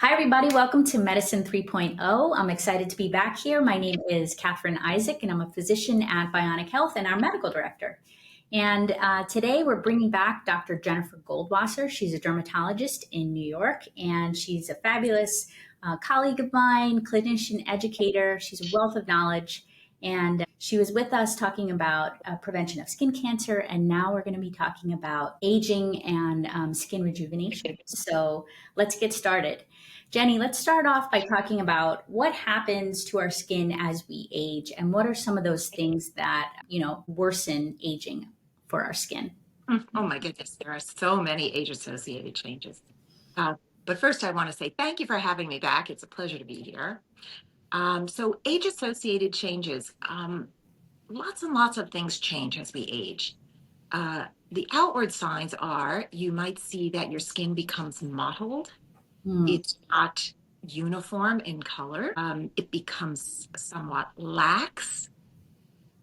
Hi, everybody. Welcome to Medicine 3.0. I'm excited to be back here. My name is Catherine Isaac, and I'm a physician at Bionic Health and our medical director. And today we're bringing back Dr. Jennifer Goldwasser. She's a dermatologist in New York, and she's a fabulous colleague of mine, clinician, educator. She's a wealth of knowledge. And she was with us talking about prevention of skin cancer, and now we're going to be talking about aging and skin rejuvenation. So let's get started. Jenny, let's start off by talking about what happens to our skin as we age and what are some of those things that, worsen aging for our skin. Oh my goodness, there are so many age-associated changes. But first, I want to say thank you for having me back. It's a pleasure to be here. So age-associated changes, lots and lots of things change as we age. The outward signs are you might see that your skin becomes mottled. Mm, It's not uniform in color. It becomes somewhat lax,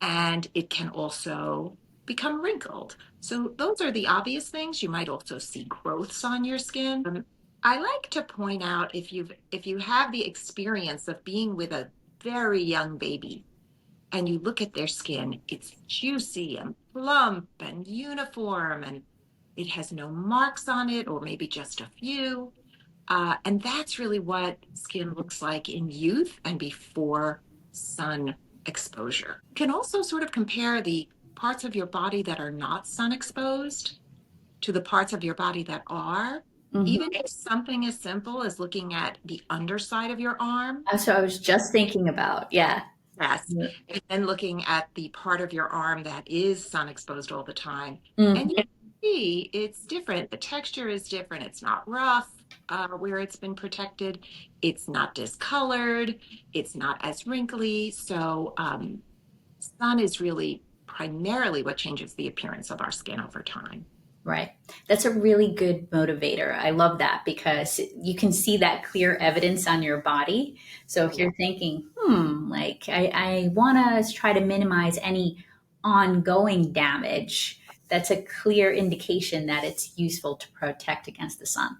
and it can also become wrinkled. So those are the obvious things. You might also see growths on your skin. I like to point out if you have the experience of being with a very young baby and you look at their skin, it's juicy and plump and uniform and it has no marks on it or maybe just a few. And that's really what skin looks like in youth and before sun exposure. You can also sort of compare the parts of your body that are not sun exposed to the parts of your body that are. mhm. Even if something as simple as looking at the underside of your arm, That's what I was just thinking about. Yeah. yes, and then looking at the part of your arm that is sun exposed all the time. And you Mhm. see it's different. The texture is different. It's not rough where it's been protected. It's not discolored. It's not as wrinkly. So sun is really primarily what changes the appearance of our skin over time. Right. That's a really good motivator. I love that because you can see that clear evidence on your body. So if Yeah. you're thinking, like I want to try to minimize any ongoing damage, that's a clear indication that it's useful to protect against the sun.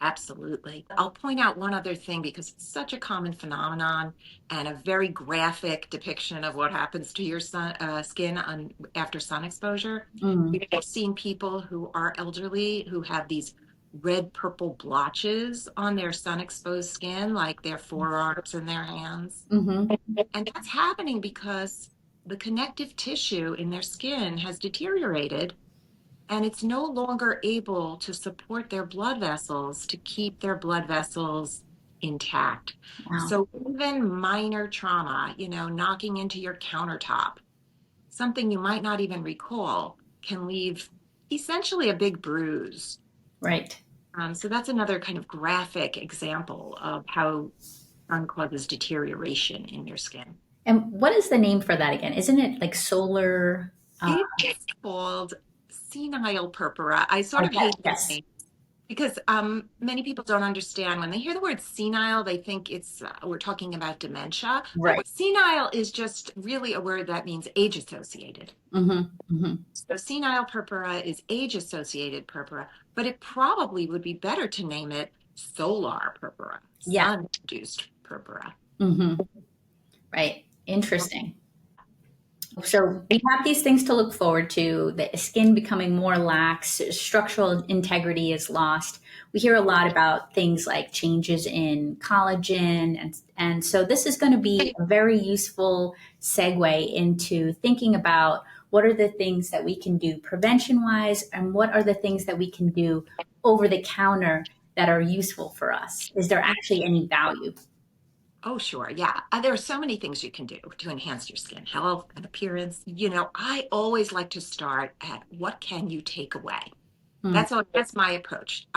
Absolutely. I'll point out one other thing because it's such a common phenomenon and a very graphic depiction of what happens to your skin after sun exposure. Mm. We've seen people who are elderly who have these red purple blotches on their sun exposed skin, like their forearms and their hands. Hmm. And that's happening because the connective tissue in their skin has deteriorated and it's no longer able to support their blood vessels to keep their blood vessels intact. Wow. So even minor trauma, knocking into your countertop, something you might not even recall, can leave essentially a big bruise. Right. So that's another kind of graphic example of how sun causes deterioration in your skin. And what is the name for that again? Isn't it like solar? It is called senile purpura. I sort Oh, of yes, hate the yes. name because many people don't understand when they hear the word senile, they think it's we're talking about dementia. Right. Senile is just really a word that means age associated. Hmm. Hmm. So senile purpura is age associated purpura, but it probably would be better to name it solar purpura, Yeah. sun induced purpura. Hmm. Right. Interesting. So we have these things to look forward to. The skin becoming more lax, structural integrity is lost. We hear a lot about things like changes in collagen, and so this is going to be a very useful segue into thinking about what are the things that we can do prevention wise, and what are the things that we can do over the counter that are useful for us. Is there actually any value? Oh, sure. Yeah. There are so many things you can do to enhance your skin health and appearance. I always like to start at what can you take away? Hmm. That's my approach.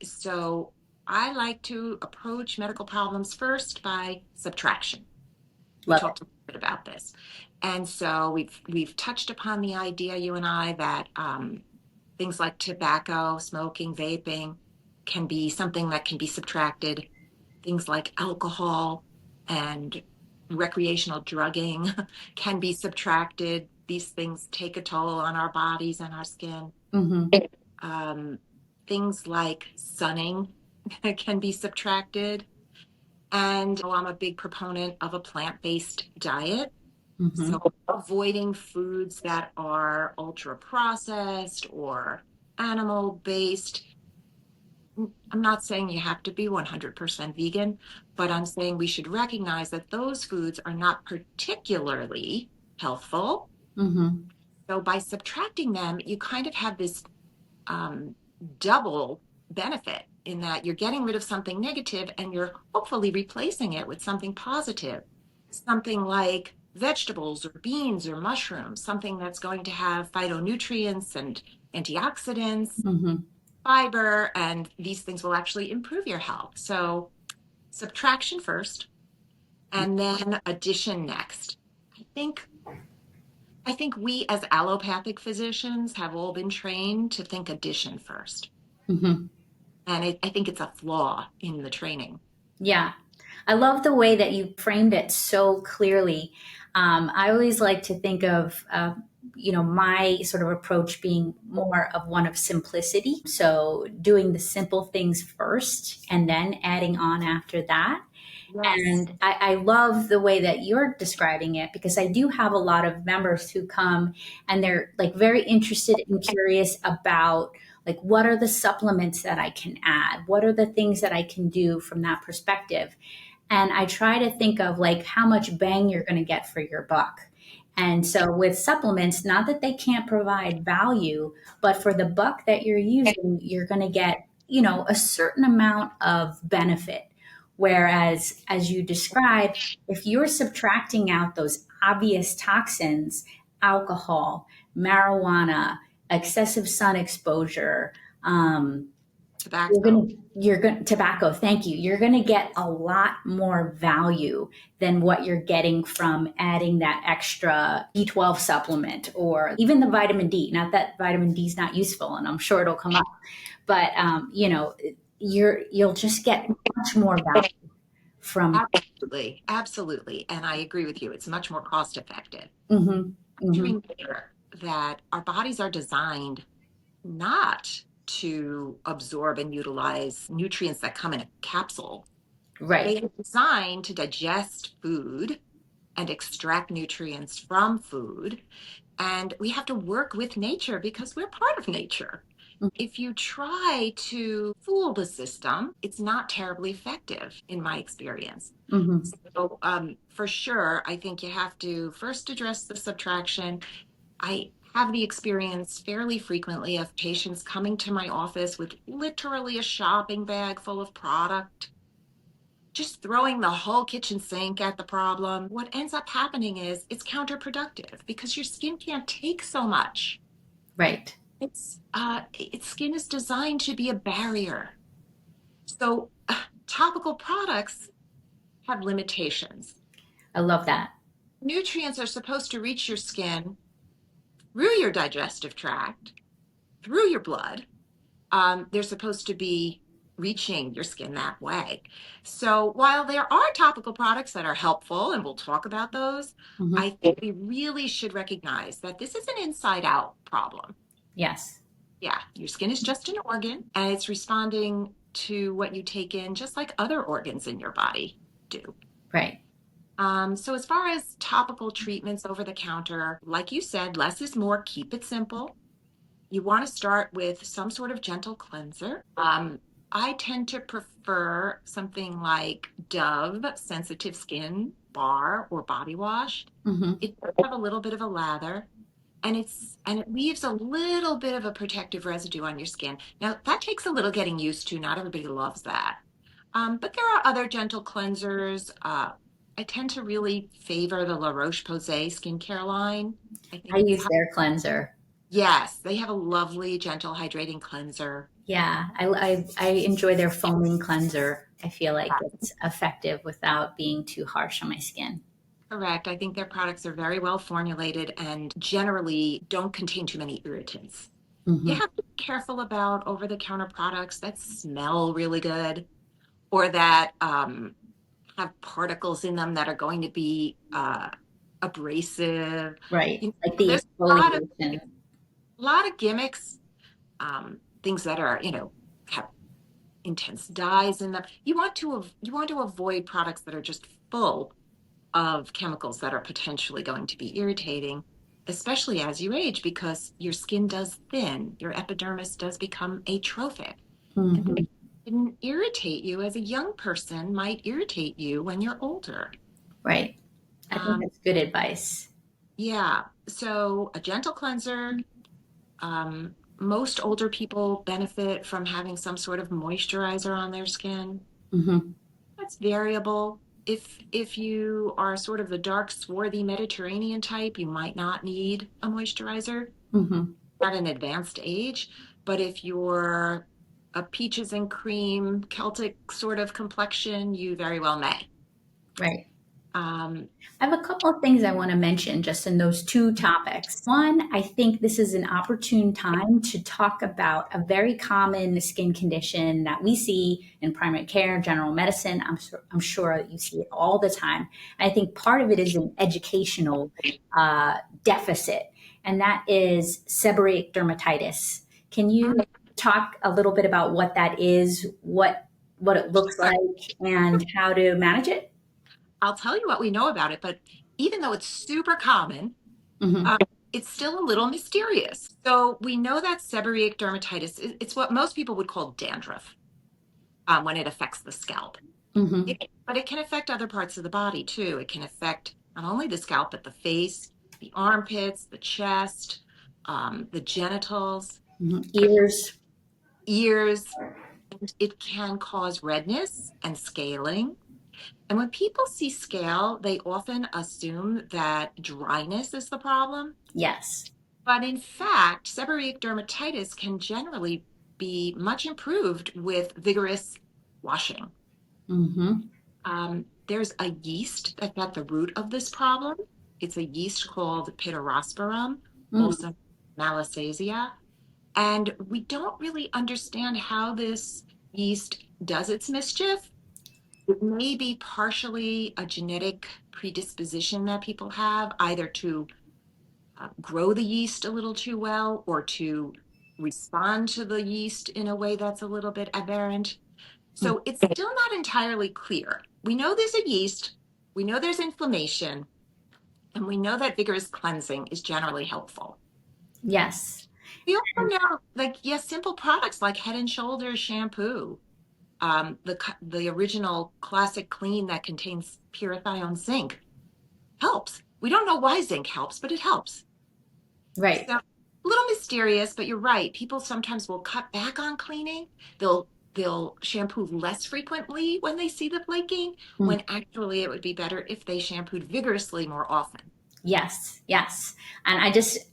So I like to approach medical problems first by subtraction. We Love talked a little bit about this. And so we've touched upon the idea, you and I, that things like tobacco, smoking, vaping can be something that can be subtracted. Things like alcohol and recreational drugging can be subtracted. These things take a toll on our bodies and our skin. it. Hmm. Um, Things like sunning can be subtracted. And I'm a big proponent of a plant-based diet. Hmm. So avoiding foods that are ultra processed or animal based. I'm not saying you have to be 100% vegan, but I'm saying we should recognize that those foods are not particularly healthful. Hmm. So by subtracting them, you kind of have this um, double benefit in that you're getting rid of something negative and you're hopefully replacing it with something positive. Something like vegetables or beans or mushrooms, something that's going to have phytonutrients and antioxidants, Hmm. fiber, and these things will actually improve your health. So subtraction first and then addition next. I think I think we as allopathic physicians have all been trained to think addition first. Hmm. And I think it's a flaw in the training. Yeah. I love the way that you framed it so clearly. I always like to think of, my sort of approach being more of one of simplicity. So doing the simple things first and then adding on after that. Yes, And I love the way that you're describing it because I do have a lot of members who come and they're like very interested and curious about like what are the supplements that I can add? What are the things that I can do from that perspective? And I try to think of like how much bang you're going to get for your buck. And so with supplements, not that they can't provide value, but for the buck that you're using, you're going to get, a certain amount of benefit. Whereas, as you describe, if you're subtracting out those obvious toxins, alcohol, marijuana, excessive sun exposure, tobacco. you're going tobacco, thank you. You're going to get a lot more value than what you're getting from adding that extra B12 supplement or even the vitamin D. Not that vitamin D is not useful, and I'm sure it'll come up, but you'll just get much more value from. Absolutely, absolutely. And I agree with you. It's much more cost effective. Hmm. To Hmm. remember that our bodies are designed not to absorb and utilize nutrients that come in a capsule. Right. They are designed to digest food and extract nutrients from food. And we have to work with nature because we're part of nature. If you try to fool the system, it's not terribly effective in my experience. Hmm. So, for sure, I think you have to first address the subtraction. I have the experience fairly frequently of patients coming to my office with literally a shopping bag full of product, just throwing the whole kitchen sink at the problem. What ends up happening is it's counterproductive because your skin can't take so much. Right. Its skin is designed to be a barrier. So topical products have limitations. I love that. Nutrients are supposed to reach your skin through your digestive tract, through your blood. They're supposed to be reaching your skin that way. So while there are topical products that are helpful, and we'll talk about those, Hmm. I think we really should recognize that this is an inside out problem. Yes. Yeah, your skin is just an organ and it's responding to what you take in, just like other organs in your body do. Right. So, as far as topical treatments over the counter, like you said, less is more, keep it simple. You want to start with some sort of gentle cleanser. I tend to prefer something like Dove Sensitive Skin Bar or Body Wash. Hmm. It does have a little bit of a lather and it leaves a little bit of a protective residue on your skin. Now that takes a little getting used to. Not everybody loves that. But there are other gentle cleansers. I tend to really favor the La Roche-Posay skincare line. I I think use their cleanser. yes, they have a lovely gentle hydrating cleanser. Yeah, I enjoy their foaming cleanser. I feel like it's effective without being too harsh on my skin. Correct. I think their products are very well formulated and generally don't contain too many irritants. You Hmm. have to be careful about over-the-counter products that smell really good or that have particles in them that are going to be abrasive. Right, You like know, the there's exfoliation. a lot of gimmicks, things that are, have intense dyes in them. You want to avoid products that are just full of chemicals that are potentially going to be irritating, especially as you age, because your skin does thin, your epidermis does become atrophic. And things Hmm. that didn't irritate you as a young person might irritate you when you're older. Right. I think Um, that's good advice. yeah, so a gentle cleanser. Most older people benefit from having some sort of moisturizer on their skin. Hmm. That's variable. If you are sort of the dark, swarthy Mediterranean type, you might not need a moisturizer Hmm. at an advanced age. But if you're a peaches and cream Celtic sort of complexion, you very well may. Right. Um, I have a couple of things I want to mention just in those two topics. One, I think this is an opportune time to talk about a very common skin condition that we see in primary care, general medicine. I'm sure that you see it all the time. I think part of it is an educational uh, deficit, and that is seborrheic dermatitis. Can you talk a little bit about what that is, what it looks like, and how to manage it? I'll tell you what we know about it, but even though it's super common, Hmm. um, it's still a little mysterious. So we know that seborrheic dermatitis, it's what most people would call dandruff when it affects the scalp. Hmm. But it can affect other parts of the body too. It can affect not only the scalp, but the face, the armpits, the chest, the genitals, Hmm. Ears. ears. And it can cause redness and scaling. And when people see scale, they often assume that dryness is the problem. Yes. But in fact, seborrheic dermatitis can generally be much improved with vigorous washing. Hmm. There's a yeast that's at the root of this problem. It's a yeast called Pityrosporum, Mm. also Malassezia. And we don't really understand how this yeast does its mischief. It may be partially a genetic predisposition that people have, either to grow the yeast a little too well or to respond to the yeast in a way that's a little bit aberrant. Mm. So it's still not entirely clear. We know there's a yeast, we know there's inflammation, and we know that vigorous cleansing is generally helpful. Yes. We also know, like, yes, simple products like Head and Shoulders shampoo, the original classic clean that contains purify zinc helps. We don't know why zinc helps, but it helps. Right. So a little mysterious, but you're right. People sometimes will cut back on cleaning. They'll shampoo less frequently when they see the flaking, Mm. when actually it would be better if they shampooed vigorously more often. Yes. Yes. And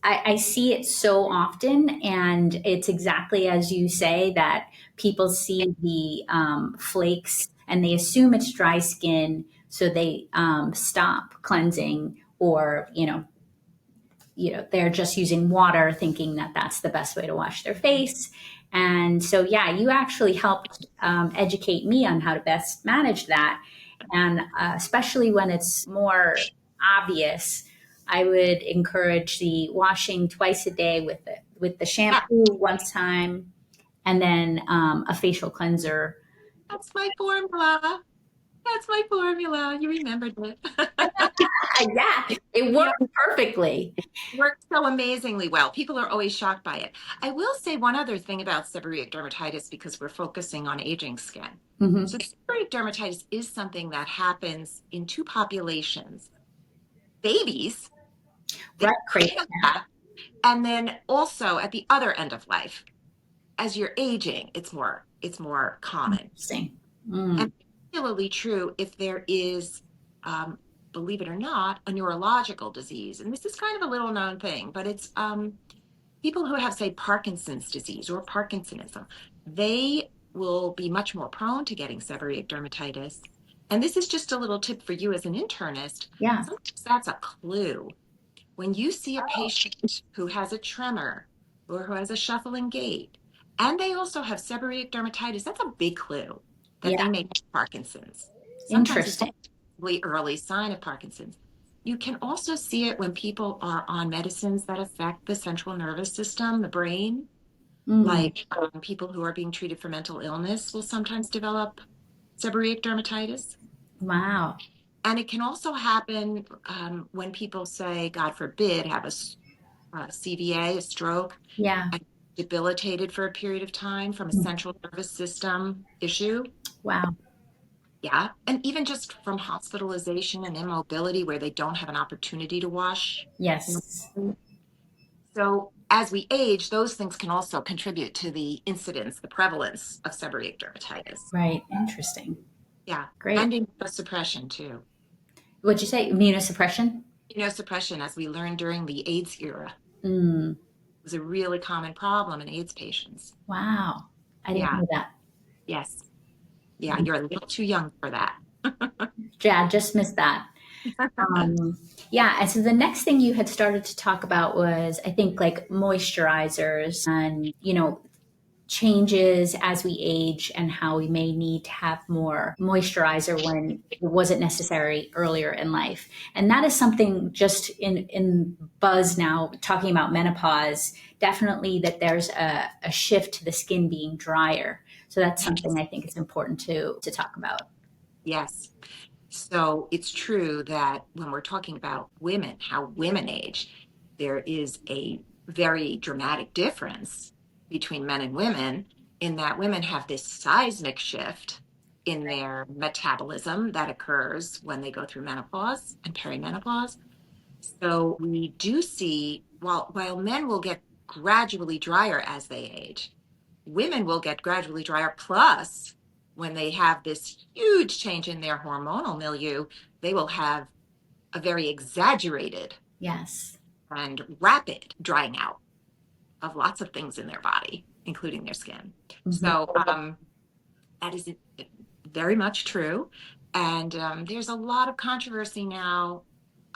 I see it so often, and it's exactly as you say that people see the flakes and they assume it's dry skin, so they stop cleansing, or they're just using water thinking that that's the best way to wash their face. And so yeah, you actually helped educate me on how to best manage that. And especially when it's more obvious, I would encourage the washing twice a day with the Yeah, shampoo once time, and then a facial cleanser. that's my formula. That's my formula. You remembered it. Yeah, it Yeah, works perfectly. works so amazingly well. People are always shocked by it. I will say one other thing about seborrheic dermatitis because we're focusing on aging skin. Hmm. So seborrheic dermatitis is something that happens in two populations. Babies, Right, they crazy. kind of have, and then also at the other end of life, as you're aging, it's more common. Interesting. Mm. And particularly true if there is, um, believe it or not, a neurological disease. And this is kind of a little known thing, but it's people who have, say, Parkinson's disease or Parkinsonism, they will be much more prone to getting seborrheic dermatitis. And this is just a little tip for you as an internist. Yeah. Sometimes that's a clue. When you see a patient who has a tremor or who has a shuffling gait, and they also have seborrheic dermatitis, that's a big clue that Yeah. they may have Parkinson's. Sometimes it's a Interesting. really early sign of Parkinson's. You can also see it when people are on medicines that affect the central nervous system, the brain. Mm, Like people who are being treated for mental illness will sometimes develop seborrheic dermatitis. wow. And it can also happen when people say, God forbid, have a CVA, a stroke, Yeah. and debilitated for a period of time from a Mm, central nervous system issue. wow. Yeah. And even just from hospitalization and immobility where they don't have an opportunity to wash. Yes. So as we age, those things can also contribute to the incidence, the prevalence of seborrheic dermatitis. Right. Interesting. Yeah. Great. And immunosuppression too. What'd you say? Immunosuppression? Immunosuppression, as we learned during the AIDS era, Mm, was a really common problem in AIDS patients. wow. I didn't Yeah. know that. Yes. Yeah. You're a little too young for that. Yeah, just missed that. Yeah, and so the next thing you had started to talk about was, I think, like moisturizers and, changes as we age and how we may need to have more moisturizer when it wasn't necessary earlier in life. And that is something just in buzz now, talking about menopause, definitely that there's a shift to the skin being drier. So that's something I think is important to talk about. Yes. So it's true that when we're talking about women, how women age, there is a very dramatic difference between men and women in that women have this seismic shift in their metabolism that occurs when they go through menopause and perimenopause. So we do see, while men will get gradually drier as they age, women will get gradually drier. Plus, when they have this huge change in their hormonal milieu, they will have a very exaggerated Yes. and rapid drying out of lots of things in their body, including their skin. Hmm. So that is very much true. And there's a lot of controversy now.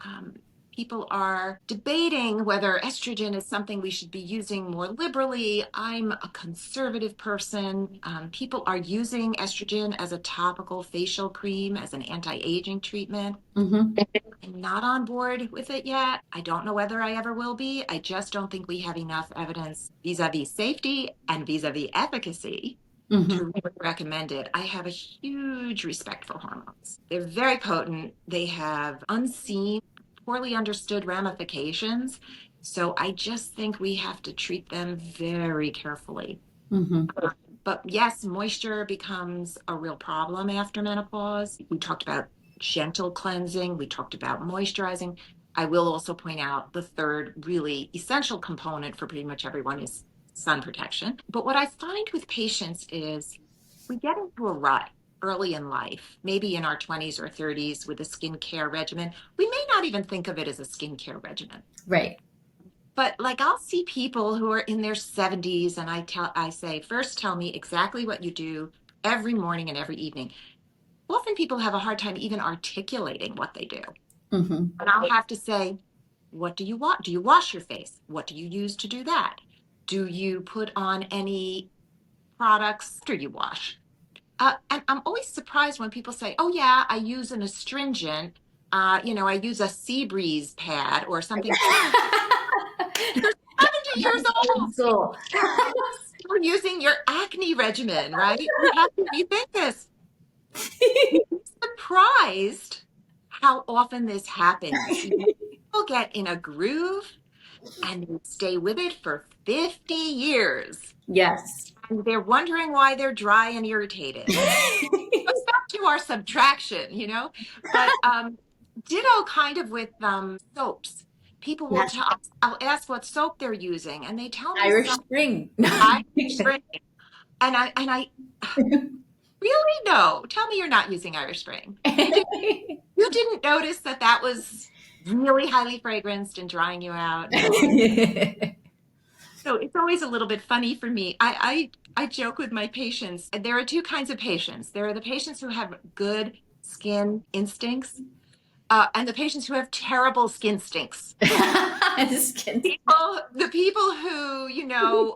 Um, People are debating whether estrogen is something we should be using more liberally. I'm a conservative person. People are using estrogen as a topical facial cream, as an anti-aging treatment. Hmm. I'm not on board with it yet. I don't know whether I ever will be. I just don't think we have enough evidence vis-a-vis safety and vis-a-vis efficacy Hmm. to really recommend it. I have a huge respect for hormones. They're very potent. They have unseen, poorly understood ramifications. So I just think we have to treat them very carefully. Hmm. But yes, moisture becomes a real problem after menopause. We talked about gentle cleansing, we talked about moisturizing. I will also point out the third really essential component for pretty much everyone is sun protection. But what I find with patients is we get into a rut early in life, maybe in our 20s or 30s with a skincare regimen. We may not even think of it as a skincare regimen. Right. But like I'll see people who are in their 70s and I say, first tell me exactly what you do every morning and every evening. Often people have a hard time even articulating what they do. Hmm. And I'll have to say, what do you want? Do you wash your face? What do you use to do that? Do you put on any products after you wash? And I'm always surprised when people say, oh yeah, I use an astringent. I use a sea breeze pad or something. 70 years old. Cool. You're using your acne regimen, right? We have to rethink this. Surprised how often this happens. People get in a groove and they stay with it for 50 years. Yes. And they're wondering why they're dry and irritated. Goes back to our subtraction. But ditto kind of with soaps. People will Yes. tell, I'll ask what soap they're using, and they tell me Irish some Spring. Irish Spring. And I really no. Tell me you're not using Irish Spring. You didn't notice that was really highly fragranced and drying you out. So it's always a little bit funny for me. I joke with my patients. There are two kinds of patients. There are the patients who have good skin instincts, and the patients who have terrible skin stinks. Just kidding. The people who,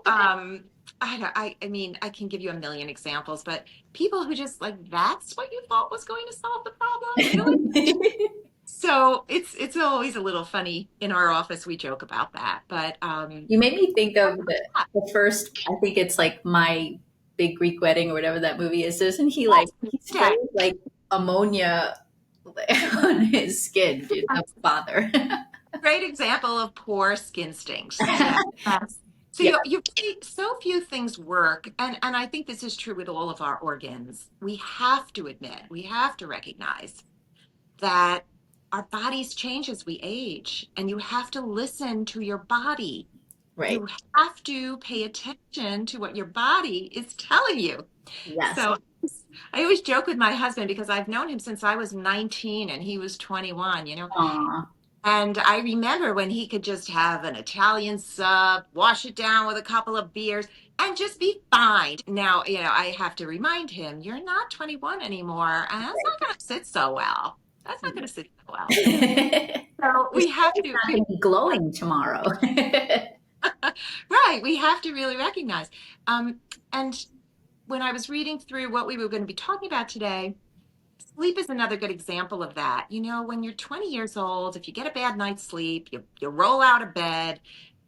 I mean, I can give you a million examples, but people who just like, that's what you thought was going to solve the problem? Really? So it's always a little funny in our office. We joke about that, but You made me think of the first, I think it's like My Big Greek Wedding or whatever that movie is. Isn't he like, he sprays yeah, like ammonia on his skin, the father? great example of poor skin stinks. Yeah. Yes. So Yeah, you see, so few things work, and I think this is true with all of our organs. We have to admit, we have to recognize that our bodies change as we age, and you have to listen to your body. right. You have to pay attention to what your body is telling you. Yes. So I always joke with my husband because I've known him since I was 19 and he was 21, Aw. And I remember when he could just have an Italian sub, wash it down with a couple of beers, and just be fine. Now, I have to remind him, you're not 21 anymore, and that's not going to sit so well. That's not going to sit so well. So Your we skin have is to, not going to be glowing tomorrow. right, we have to really recognize. And when I was reading through what we were going to be talking about today, sleep is another good example of that. When you're 20 years old, if you get a bad night's sleep, you roll out of bed,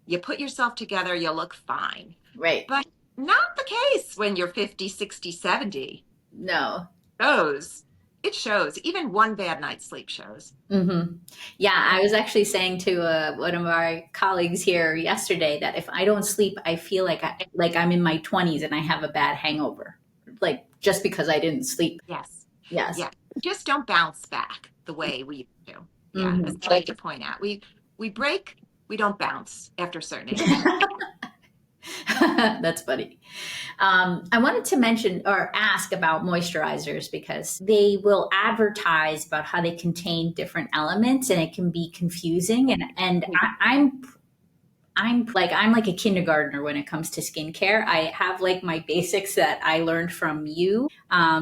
you put yourself together, you look fine. Right. But not the case when you're 50, 60, 70. No. Shows. It shows. Even one bad night's sleep shows. Hmm. Yeah, I was actually saying to one of our colleagues here yesterday that if I don't sleep, I feel like I'm in my 20s and I have a bad hangover, like just because I didn't sleep. Yes. Yes. Yeah. Just don't bounce back the way we used to. Yeah. Hmm. That's what I like to point out. We break, we don't bounce after a certain age. That's funny. I wanted to mention or ask about moisturizers because they will advertise about how they contain different elements and it can be confusing. And I'm like a kindergartner when it comes to skincare. I have like my basics that I learned from you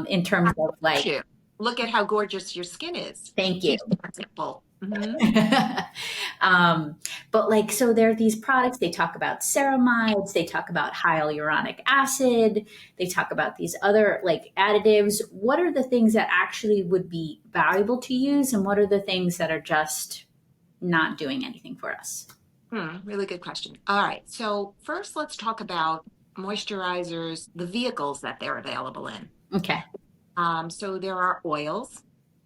in terms of like, You. Look at how gorgeous your skin is. thank you. Keep it simple. Hmm. um, but like, so there are these products, they talk about ceramides, they talk about hyaluronic acid, they talk about these other like additives. What are the things that actually would be valuable to use, and what are the things that are just not doing anything for us? Really good question. All right. So first, let's talk about moisturizers, the vehicles that they're available in. Okay. So there are oils,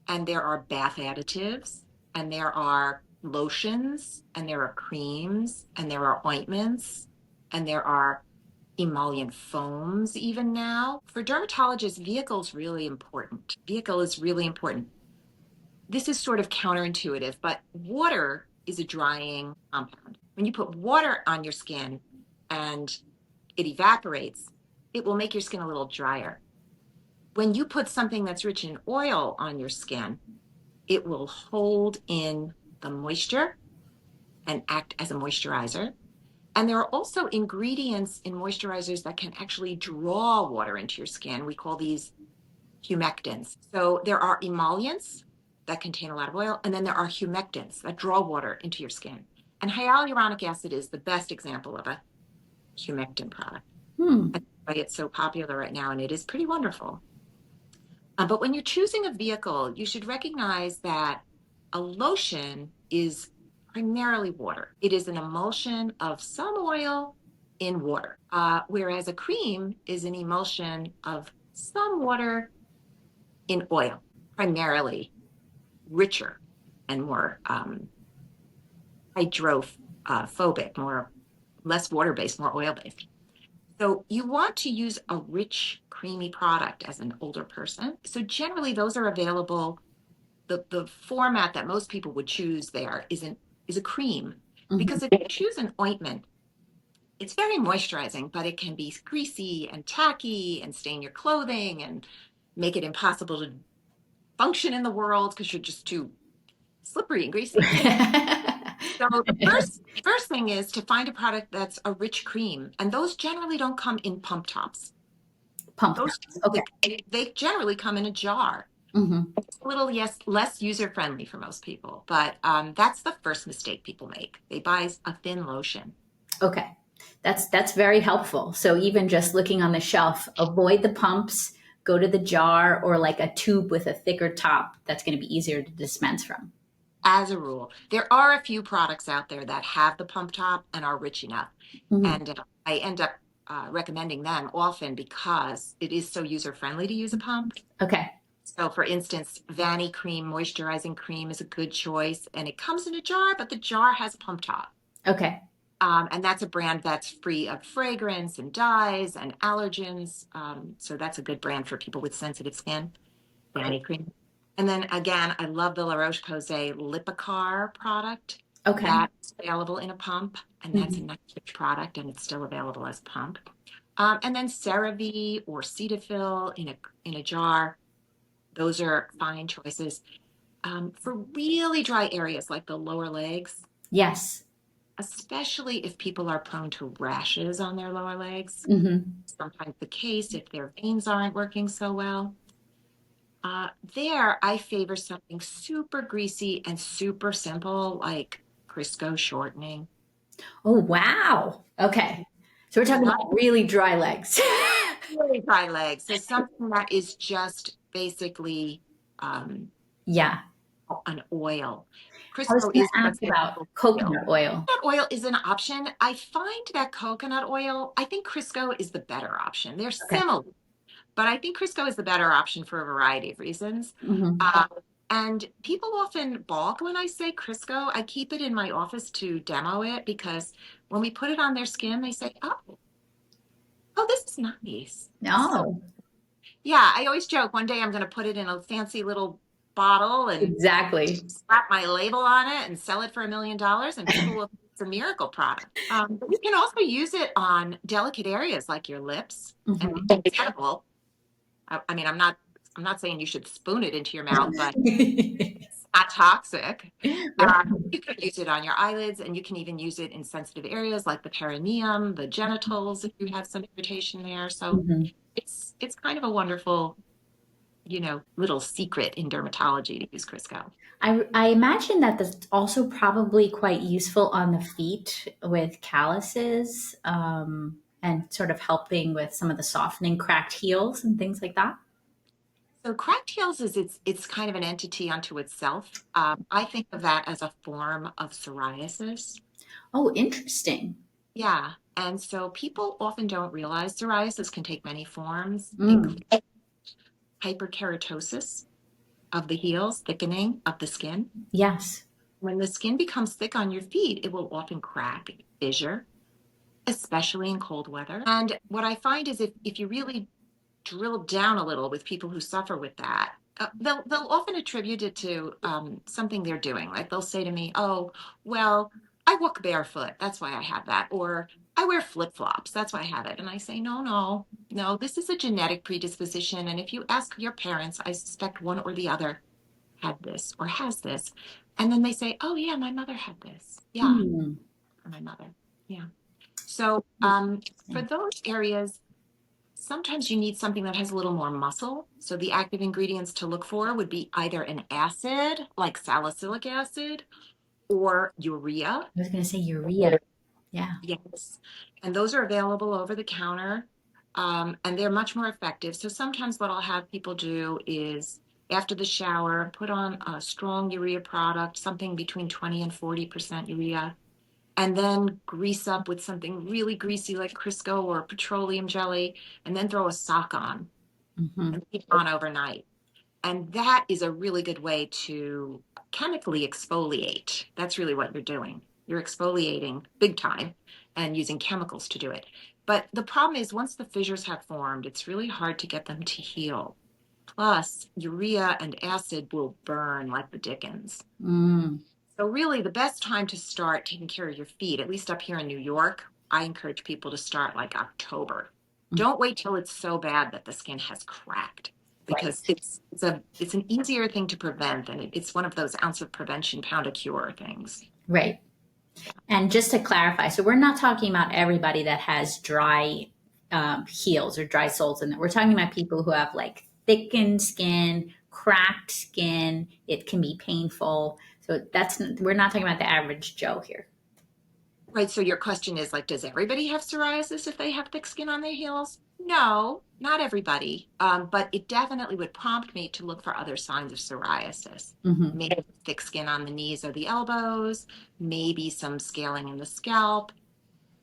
and there are bath additives, and there are lotions, and there are creams, and there are ointments, and there are emollient foams even now. For dermatologists, vehicle is really important. Vehicle is really important. This is sort of counterintuitive, but water is a drying compound. When you put water on your skin and it evaporates, it will make your skin a little drier. When you put something that's rich in oil on your skin, it will hold in the moisture and act as a moisturizer. And there are also ingredients in moisturizers that can actually draw water into your skin. We call these humectants. So there are emollients that contain a lot of oil, and then there are humectants that draw water into your skin. And hyaluronic acid is the best example of a humectant product. Hmm. That's why it's so popular right now, and it is pretty wonderful. But when you're choosing a vehicle, you should recognize that a lotion is primarily water. It is an emulsion of some oil in water, whereas a cream is an emulsion of some water in oil, primarily richer and more hydrophobic, more less water-based, more oil-based. So you want to use a rich, creamy product as an older person. So generally, those are available. The format that most people would choose there is a cream, Mhm. because if you choose an ointment, it's very moisturizing, but it can be greasy and tacky and stain your clothing and make it impossible to function in the world because you're just too slippery and greasy. So the first thing is to find a product that's a rich cream, and those generally don't come in pump tops. Pump. Those Okay. they generally come in a jar. Hmm. It's a little, yes, less user friendly for most people, but that's the first mistake people make. They buy a thin lotion. Okay. That's very helpful. So even just looking on the shelf, avoid the pumps, go to the jar or like a tube with a thicker top that's going to be easier to dispense from. as a rule. There are a few products out there that have the pump top and are rich enough. Mhm. And I end up recommending them often because it is so user friendly to use a pump. Okay. So, for instance, Vanny Cream Moisturizing Cream is a good choice, and it comes in a jar, but the jar has a pump top. Okay. And that's a brand that's free of fragrance and dyes and allergens. So that's a good brand for people with sensitive skin, Great. Vanny Cream. And then again, I love the La Roche-Posay Lipicar product. Okay. That's available in a pump, and that's a Mhm. nice product, and it's still available as a pump. And then CeraVe or Cetaphil in a jar. Those are fine choices. For really dry areas like the lower legs, Yes. especially if people are prone to rashes on their lower legs, Hmm. sometimes the case if their veins aren't working so well. There, I favor something super greasy and super simple, like Crisco shortening. Oh, wow. Okay. So we're talking Not about really dry legs. really dry legs. So something that is just basically um, Yeah. an oil. I was Crisco going is to a ask about simple oil. coconut oil. Coconut oil is an option. I find that coconut oil, I think Crisco is the better option. They're Okay. similar, but I think Crisco is the better option for a variety of reasons. Hmm. Um, and people often balk when I say Crisco. I keep it in my office to demo it because when we put it on their skin, they say, oh, this is nice. This is No, yeah, I always joke one day I'm going to put it in a fancy little bottle and exactly. slap my label on it and sell it for $1 million, and people will think it's a miracle product. But you can also use it on delicate areas like your lips and Hmm. it's edible. I mean, I'm not saying you should spoon it into your mouth, but it's not toxic. Right. You can use it on your eyelids, and you can even use it in sensitive areas like the perineum, the genitals, if you have some irritation there. So Mhm. it's kind of a wonderful, little secret in dermatology to use Crisco. I imagine that that's also probably quite useful on the feet with calluses, and sort of helping with some of the softening cracked heels and things like that. So cracked heels is it's kind of an entity unto itself. I think of that as a form of psoriasis. Oh, interesting. Yeah. And so people often don't realize psoriasis can take many forms, Mm, including hyperkeratosis of the heels, thickening of the skin. yes. When the skin becomes thick on your feet, it will often crack, fissure, especially in cold weather. And what I find is if you really drill down a little with people who suffer with that, they'll often attribute it to something they're doing. Like they'll say to me, "Oh, well, I walk barefoot. That's why I have that," or "I wear flip flops. That's why I have it." And I say, "No, no, no. This is a genetic predisposition. And if you ask your parents, I suspect one or the other had this or has this." And then they say, "Oh, yeah, my mother had this. Yeah, Hmm. my mother. Yeah." So for Interesting. those areas, sometimes you need something that has a little more muscle. So the active ingredients to look for would be either an acid like salicylic acid or urea. I was going to say urea. Yeah. Yes. And those are available over the counter. And they're much more effective. So sometimes what I'll have people do is after the shower, put on a strong urea product, something between 20 and 40% urea, and then grease up with something really greasy like Crisco or petroleum jelly, and then throw a sock on Hmm. and keep it on overnight. And that is a really good way to chemically exfoliate. That's really what you're doing. You're exfoliating big time and using chemicals to do it. But the problem is, once the fissures have formed, it's really hard to get them to heal. Plus, urea and acid will burn like the dickens. Mm. So really the best time to start taking care of your feet, at least up here in New York, I encourage people to start like October. Don't wait till it's so bad that the skin has cracked because Right. it's an easier thing to prevent than it's one of those ounce of prevention, pound of cure things. Right. And just to clarify, so we're not talking about everybody that has dry heels or dry soles in it. We're talking about people who have like thickened skin, cracked skin. It can be painful. So we're not talking about the average Joe here. Right. So your question is like, does everybody have psoriasis if they have thick skin on their heels? No, not everybody. But it definitely would prompt me to look for other signs of psoriasis. Hmm. Maybe thick skin on the knees or the elbows, maybe some scaling in the scalp,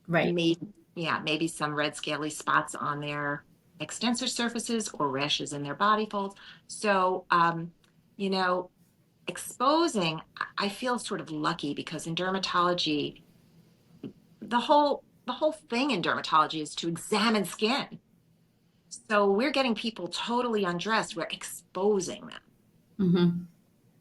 Right. maybe, yeah, maybe some red scaly spots on their extensor surfaces or rashes in their body folds. So, you know, exposing, I feel sort of lucky because in dermatology, the whole thing in dermatology is to examine skin. So we're getting people totally undressed, we're exposing them. Hmm.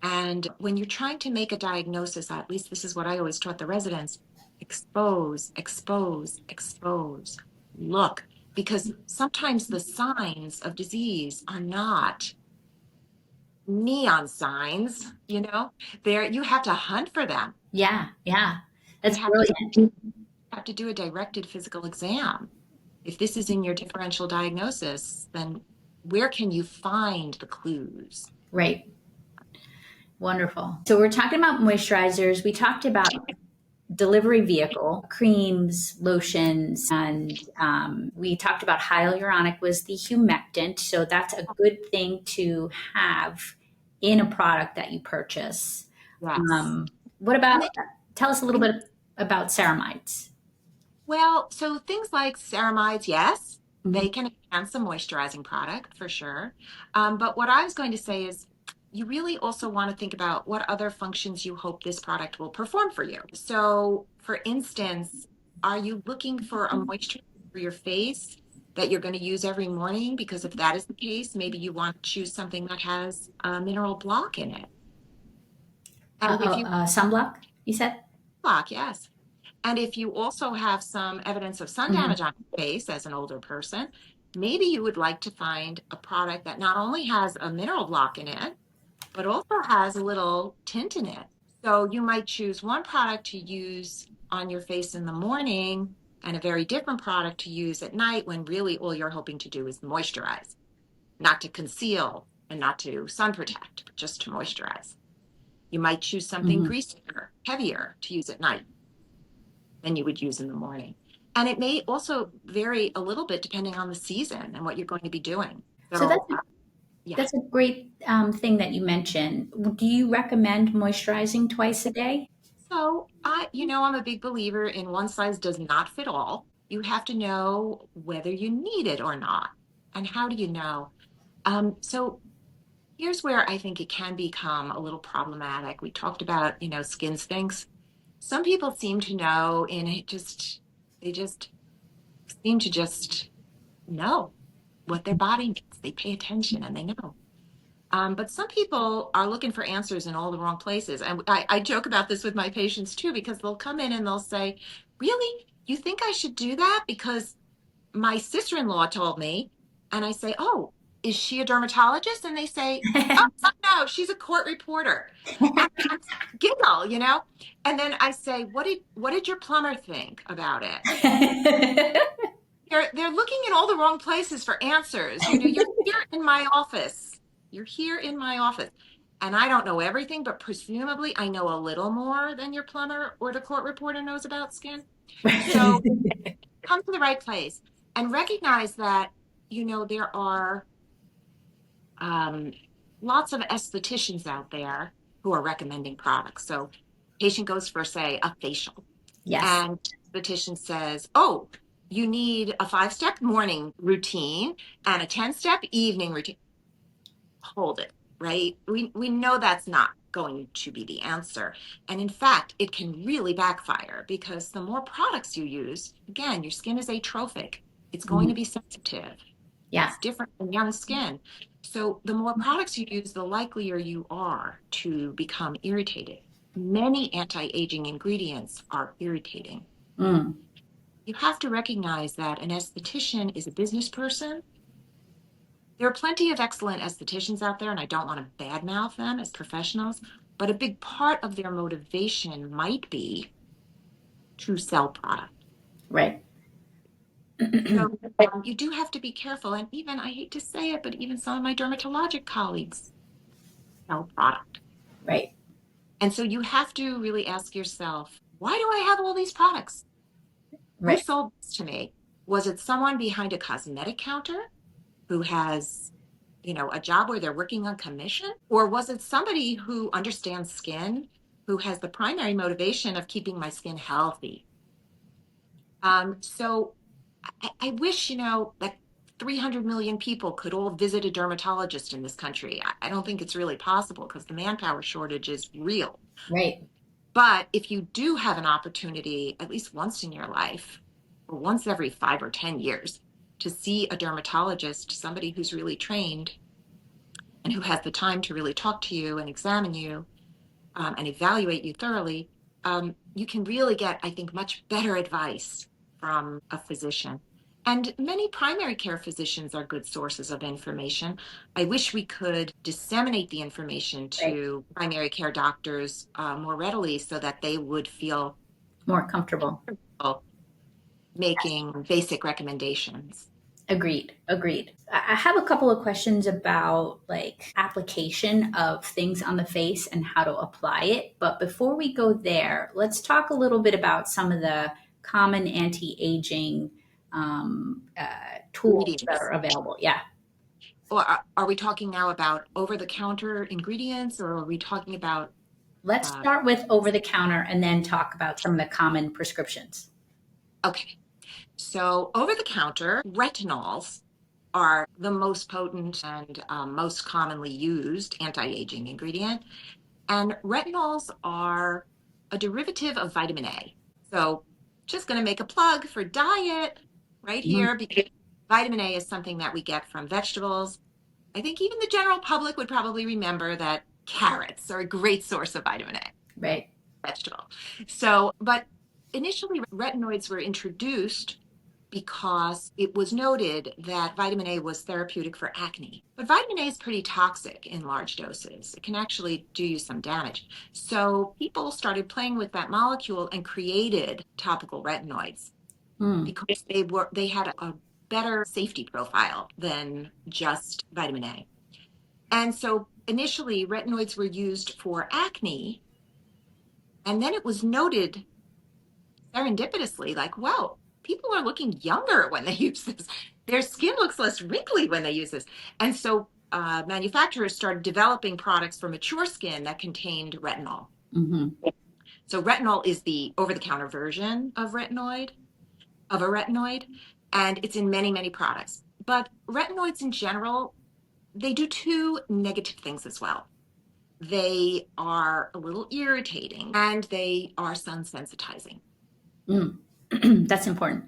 And when you're trying to make a diagnosis, at least this is what I always taught the residents, expose, expose, expose. Look, because sometimes the signs of disease are not neon signs, there you have to hunt for them. Yeah, yeah. You That's have to brilliant. have to do a directed physical exam. If this is in your differential diagnosis, then where can you find the clues? Right. Wonderful. So we're talking about moisturizers. We talked about delivery vehicle, creams, lotions, and we talked about hyaluronic was the humectant. So that's a good thing to have in a product that you purchase. Yes. What And about, they, tell us a little bit about ceramides. well, so things like ceramides, yes, Hmm. they can enhance a moisturizing product for sure. But what I was going to say is you really also want to think about what other functions you hope this product will perform for you. So, for instance, are you looking for a moisturizer for your face that you're going to use every morning? Because if that is the case, maybe you want to choose something that has a mineral block in it. And if you Sunblock, you said? block, yes. And if you also have some evidence of sun Hmm. damage on your face as an older person, maybe you would like to find a product that not only has a mineral block in it, but also has a little tint in it. So you might choose one product to use on your face in the morning and a very different product to use at night when really all you're hoping to do is moisturize, not to conceal and not to sun protect, but just to moisturize. You might choose something Hmm. greasier, heavier to use at night than you would use in the morning. And it may also vary a little bit depending on the season and what you're going to be doing. So So, yeah. that's a great thing that you mentioned. Do you recommend moisturizing twice a day? So I'm a big believer in one size does not fit all. You have to know whether you need it or not. And how do you know? So here's where I think it can become a little problematic. We talked about, skin stinks. Some people seem to know, and they just seem to just know what their body needs. They pay attention and they know. But some people are looking for answers in all the wrong places. And I joke about this with my patients too, because they'll come in and they'll say, really? You think I should do that? Because my sister-in-law told me. And I say, oh, is she a dermatologist? And they say, oh, no, she's a court reporter. And I giggle. And then I say, what did your plumber think about it? They're looking in all the wrong places for answers. You're here in my office. You're here in my office. And I don't know everything, but presumably I know a little more than your plumber or the court reporter knows about skin. So come to the right place and recognize that, there are um, lots of estheticians out there who are recommending products. So patient goes for, say, a facial. Yes. And the petition says, oh, you need a 5-step morning routine and a 10-step evening routine. Hold it, right? We know that's not going to be the answer. And in fact, it can really backfire because the more products you use, again, your skin is atrophic. It's going to Mhm. be sensitive. Yeah. It's different than young skin. So the more products you use, the likelier you are to become irritated. Many anti-aging ingredients are irritating. Mm. You have to recognize that an esthetician is a business person. There are plenty of excellent estheticians out there, and I don't want to badmouth them as professionals, but a big part of their motivation might be to sell product. Right. So you do have to be careful. And even, I hate to say it, but even some of my dermatologic colleagues sell product. Right. And so you have to really ask yourself, why do I have all these products? Who Right. sold this to me? Was it someone behind a cosmetic counter who has, a job where they're working on commission? Or was it somebody who understands skin, who has the primary motivation of keeping my skin healthy? So I wish, that 300 million people could all visit a dermatologist in this country. I don't think it's really possible because the manpower shortage is real. Right. But if you do have an opportunity, at least once in your life, or once every 5 or 10 years, to see a dermatologist, somebody who's really trained and who has the time to really talk to you and examine you, and evaluate you thoroughly, you can really get, I think, much better advice from a physician. And many primary care physicians are good sources of information. I wish we could disseminate the information Right. to primary care doctors more readily so that they would feel More comfortable. comfortable making basic recommendations. Agreed. Agreed. I have a couple of questions about like application of things on the face and how to apply it. But before we go there, let's talk a little bit about some of the common anti-aging tools that Ingredients. are available. Yeah. Or are we talking now about over-the-counter ingredients, or are we talking about Let's uh, start with over the counter and then talk about some of the common prescriptions. okay. So over the counter, retinols are the most potent and most commonly used anti-aging ingredient. And retinols are a derivative of vitamin A. So just going to make a plug for diet right Mhm. here because vitamin A is something that we get from vegetables. I think even the general public would probably remember that carrots are a great source of vitamin A Right. vegetable. So, but initially retinoids were introduced because it was noted that vitamin A was therapeutic for acne. But vitamin A is pretty toxic in large doses. It can actually do you some damage. So people started playing with that molecule and created topical retinoids Mm. because they had a better safety profile than just vitamin A. And so initially retinoids were used for acne, and then it was noted serendipitously, like, wow, people are looking younger when they use this. Their skin looks less wrinkly when they use this. And so manufacturers started developing products for mature skin that contained retinol. Hmm. So retinol is the over-the-counter version of a retinoid, and it's in many, many products. But retinoids in general, they do two negative things as well. They are a little irritating and they are sun sensitizing. Mm. That's important.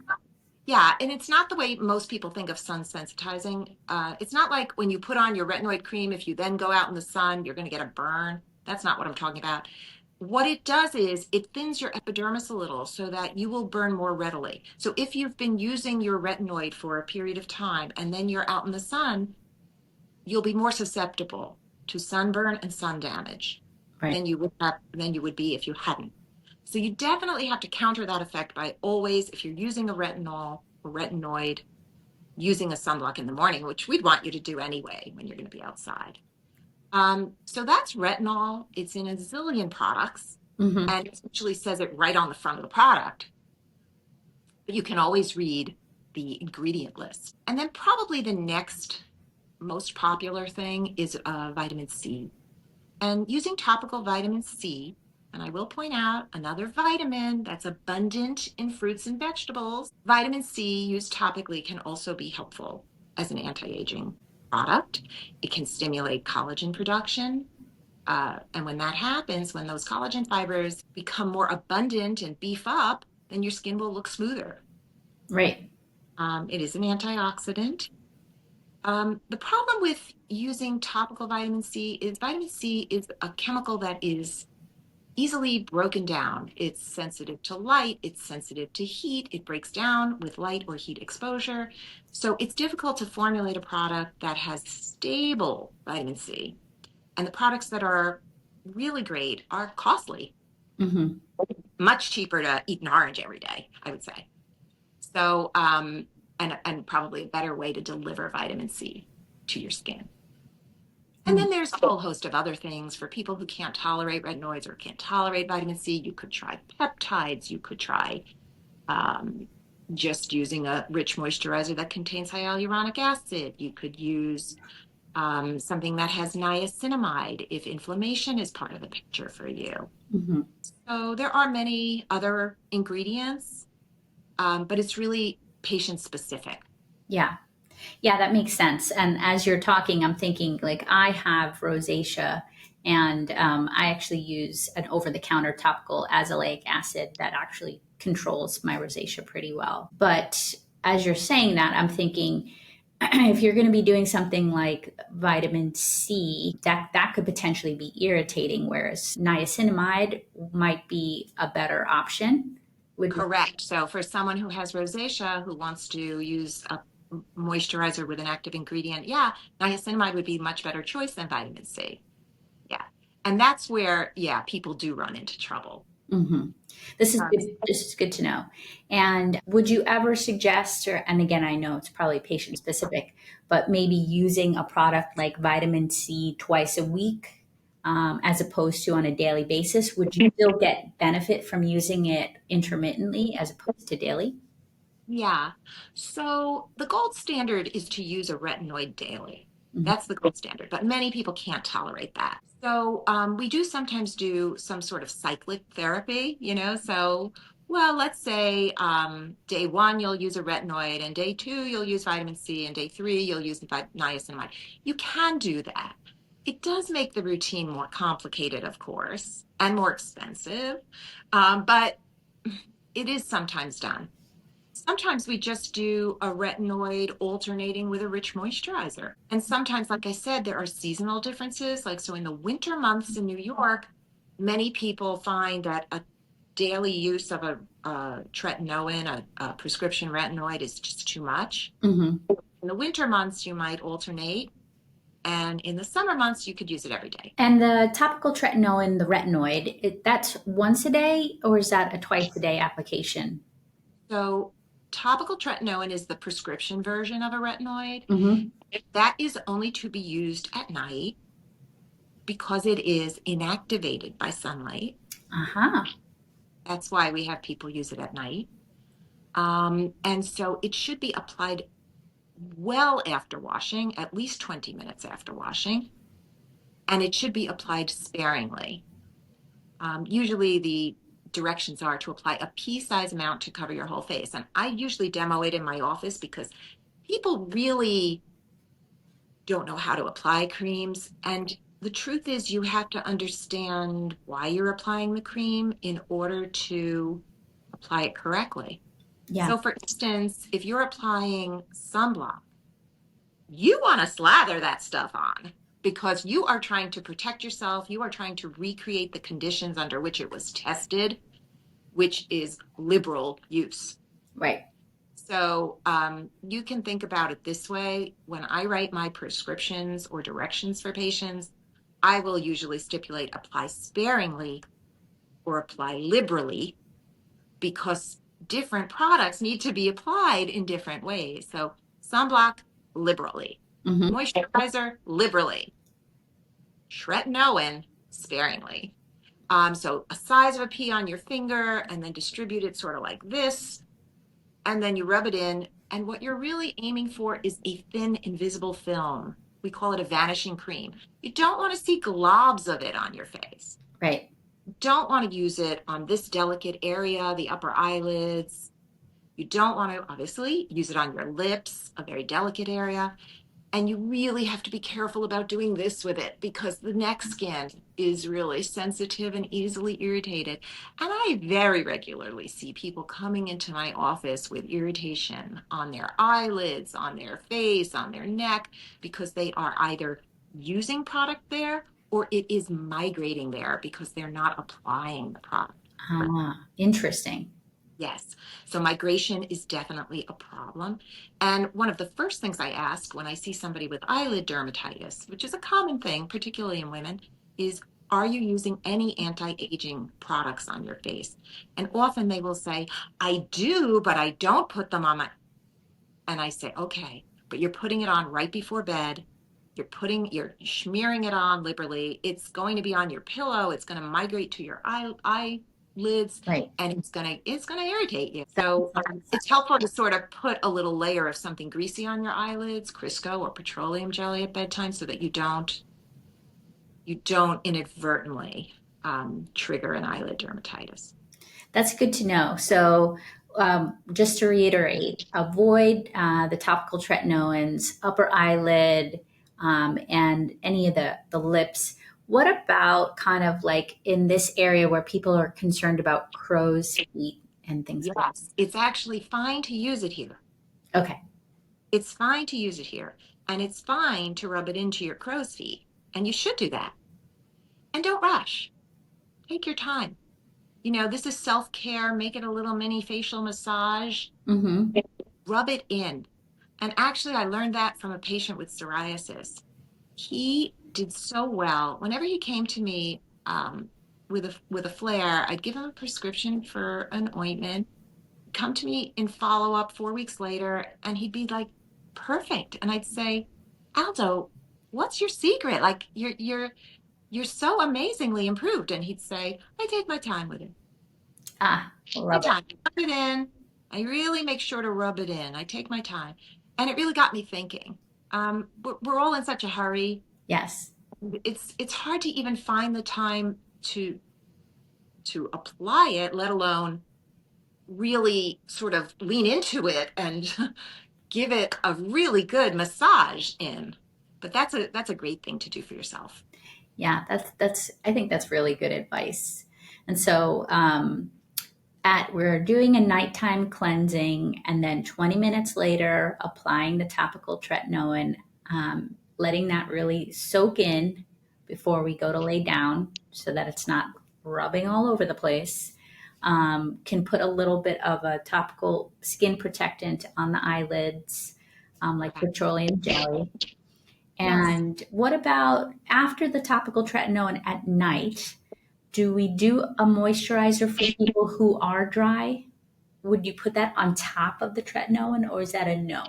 Yeah, and it's not the way most people think of sun sensitizing. It's not like when you put on your retinoid cream, if you then go out in the sun, you're going to get a burn. That's not what I'm talking about. What it does is it thins your epidermis a little so that you will burn more readily. So if you've been using your retinoid for a period of time and then you're out in the sun, you'll be more susceptible to sunburn and sun damage Right. than you would be if you hadn't. So you definitely have to counter that effect by always, if you're using a retinol or retinoid, using a sunblock in the morning, which we'd want you to do anyway when you're going to be outside. So that's retinol. It's in a zillion products, Hmm. and it usually says it right on the front of the product. But you can always read the ingredient list. And then probably the next most popular thing is vitamin C. And using topical vitamin C, and I will point out another vitamin that's abundant in fruits and vegetables, vitamin C used topically can also be helpful as an anti-aging product. It can stimulate collagen production. And when that happens, when those collagen fibers become more abundant and beef up, then your skin will look smoother. Right. It is an antioxidant. The problem with using topical vitamin C is a chemical that is easily broken down. It's sensitive to light, it's sensitive to heat, it breaks down with light or heat exposure. So it's difficult to formulate a product that has stable vitamin C. And the products that are really great are costly, Hmm. much cheaper to eat an orange every day, I would say. So, and probably a better way to deliver vitamin C to your skin. And then there's a whole host of other things for people who can't tolerate retinoids or can't tolerate vitamin C. You could try peptides. You could try um, just using a rich moisturizer that contains hyaluronic acid. You could use something that has niacinamide if inflammation is part of the picture for you. Mm-hmm. So there are many other ingredients, but it's really patient specific. Yeah. Yeah, that makes sense. And as you're talking, I'm thinking like I have rosacea, and I actually use an over the counter topical azelaic acid that actually controls my rosacea pretty well. But as you're saying that, I'm thinking if you're going to be doing something like vitamin C, that could potentially be irritating, whereas niacinamide might be a better option. Would Correct. So for someone who has rosacea who wants to use a moisturizer with an active ingredient, yeah, niacinamide would be a much better choice than vitamin C. Yeah. And that's where, yeah, people do run into trouble. hmm This is Um, good. This is good to know. And would you ever suggest, or and again, I know it's probably patient specific, but maybe using a product like vitamin C twice a week, as opposed to on a daily basis? Would you still get benefit from using it intermittently as opposed to daily? Yeah. So the gold standard is to use a retinoid daily. Mhm. That's the gold standard, but many people can't tolerate that. So we do sometimes do some sort of cyclic therapy, So, well, let's say day one you'll use a retinoid, and day two you'll use vitamin C, and day three you'll use niacinamide. You can do that. It does make the routine more complicated, of course, and more expensive, but it is sometimes done. Sometimes we just do a retinoid alternating with a rich moisturizer. And sometimes, like I said, there are seasonal differences. Like, so in the winter months in New York, many people find that a daily use of a tretinoin, a prescription retinoid, is just too much. Mhm. In the winter months, you might alternate. And in the summer months, you could use it every day. And the topical tretinoin, the retinoid, that's once a day, or is that a twice a day application? So, topical tretinoin is the prescription version of a retinoid. Mm-hmm. That is only to be used at night because it is inactivated by sunlight. Uh-huh. That's why we have people use it at night. And so it should be applied well after washing, at least 20 minutes after washing, and it should be applied sparingly. Usually the directions are to apply a pea-size amount to cover your whole face. And I usually demo it in my office because people really don't know how to apply creams. And the truth is, you have to understand why you're applying the cream in order to apply it correctly. Yeah. So, for instance, if you're applying sunblock, you want to slather that stuff on because you are trying to protect yourself. You are trying to recreate the conditions under which it was tested, which is liberal use. Right. So you can think about it this way. When I write my prescriptions or directions for patients, I will usually stipulate apply sparingly or apply liberally because different products need to be applied in different ways. So sunblock, liberally. Mm-hmm. Moisturizer, liberally. Tretinoin, sparingly. So a size of a pea on your finger and then distribute it sort of like this, and then you rub it in. And what you're really aiming for is a thin, invisible film. We call it a vanishing cream. You don't want to see globs of it on your face. Right. You don't want to use it on this delicate area, the upper eyelids. You don't want to, obviously, use it on your lips, a very delicate area. And you really have to be careful about doing this with it because the neck skin is really sensitive and easily irritated. And I very regularly see people coming into my office with irritation on their eyelids, on their face, on their neck, because they are either using product there or it is migrating there because they're not applying the product. Ah, interesting. Yes. So migration is definitely a problem. And one of the first things I ask when I see somebody with eyelid dermatitis, which is a common thing, particularly in women, is are you using any anti-aging products on your face? And often they will say, I do, but I don't put them on my. And I say, okay, but you're putting it on right before bed you're smearing it on liberally. It's going to be on your pillow. It's going to migrate to your eyelids, Right. and it's gonna irritate you. So it's helpful to sort of put a little layer of something greasy on your eyelids, Crisco or petroleum jelly at bedtime, so that you don't inadvertently trigger an eyelid dermatitis. That's good to know. So, just to reiterate, avoid the topical tretinoins, upper eyelid, and any of the lips. What about kind of like in this area where people are concerned about crow's feet and things like Yes, it's actually fine to use it here. that? Okay. It's fine to use it here, and it's fine to rub it into your crow's feet, and you should do that. And don't rush. Take your time. This is self-care. Make it a little mini facial massage. Mm-hmm. Rub it in. And actually, I learned that from a patient with psoriasis. He did so well. Whenever he came to me with a flare, I'd give him a prescription for an ointment, come to me in follow-up 4 weeks later, and he'd be like, perfect. And I'd say, Aldo, what's your secret? Like you're so amazingly improved. And he'd say, I take my time with it. My Love it. time. Rub it in. I really make sure to rub it in. I take my time. And it really got me thinking. We're all in such a hurry. Yes. It's hard to even find the time to apply it, let alone really sort of lean into it and give it a really good massage in. But that's a great thing to do for yourself. Yeah, that's I think that's really good advice. And so at we're doing a nighttime cleansing, and then 20 minutes later applying the topical tretinoin, letting that really soak in before we go to lay down so that it's not rubbing all over the place. Can put a little bit of a topical skin protectant on the eyelids, like Okay. petroleum jelly. Yes. And what about after the topical tretinoin at night? Do we do a moisturizer for people who are dry? Would you put that on top of the tretinoin, or is that a no?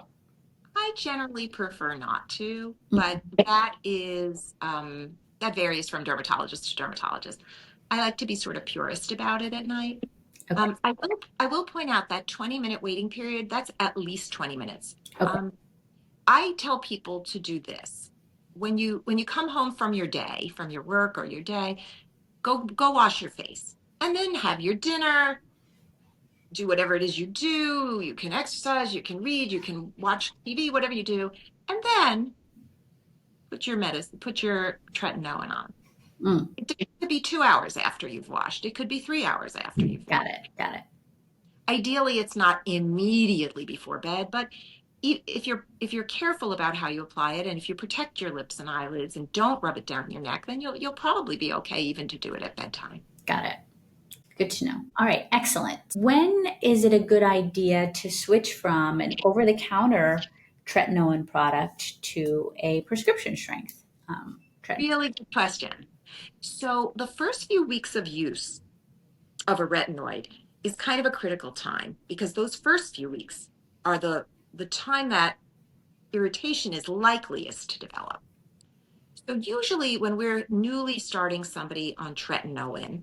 I generally prefer not to, but Mhm. that varies from dermatologist to dermatologist. I like to be sort of purist about it at night. Okay. I will point out that 20-minute waiting period, that's at least 20 minutes. Okay. Um, I tell people to do this. When you come home from your day, from your work or your day, go wash your face and then have your dinner, do whatever it is you do. You can exercise, you can read, you can watch TV, whatever you do, and then put your tretinoin on. Mm, It could be 2 hours after you've washed. It could be 3 hours after you've got washed. it. Got it. Ideally, it's not immediately before bed, but if you're careful about how you apply it, and if you protect your lips and eyelids and don't rub it down your neck, then you'll probably be okay even to do it at bedtime. Got it. Good to know. All right. Excellent. When is it a good idea to switch from an over the counter tretinoin product to a prescription strength tretinoin? Really good question. So the first few weeks of use of a retinoid is kind of a critical time, because those first few weeks are the time that irritation is likeliest to develop. So usually when we're newly starting somebody on tretinoin,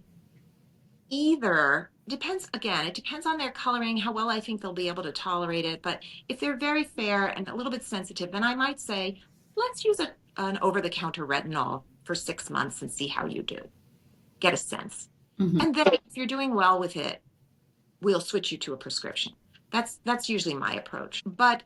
either depends again, it depends on their coloring, how well I think they'll be able to tolerate it. But if they're very fair and a little bit sensitive, then I might say, let's use an over-the-counter retinol for 6 months and see how you do. Get a sense. Mhm. And then if you're doing well with it, we'll switch you to a prescription. That's usually my approach. But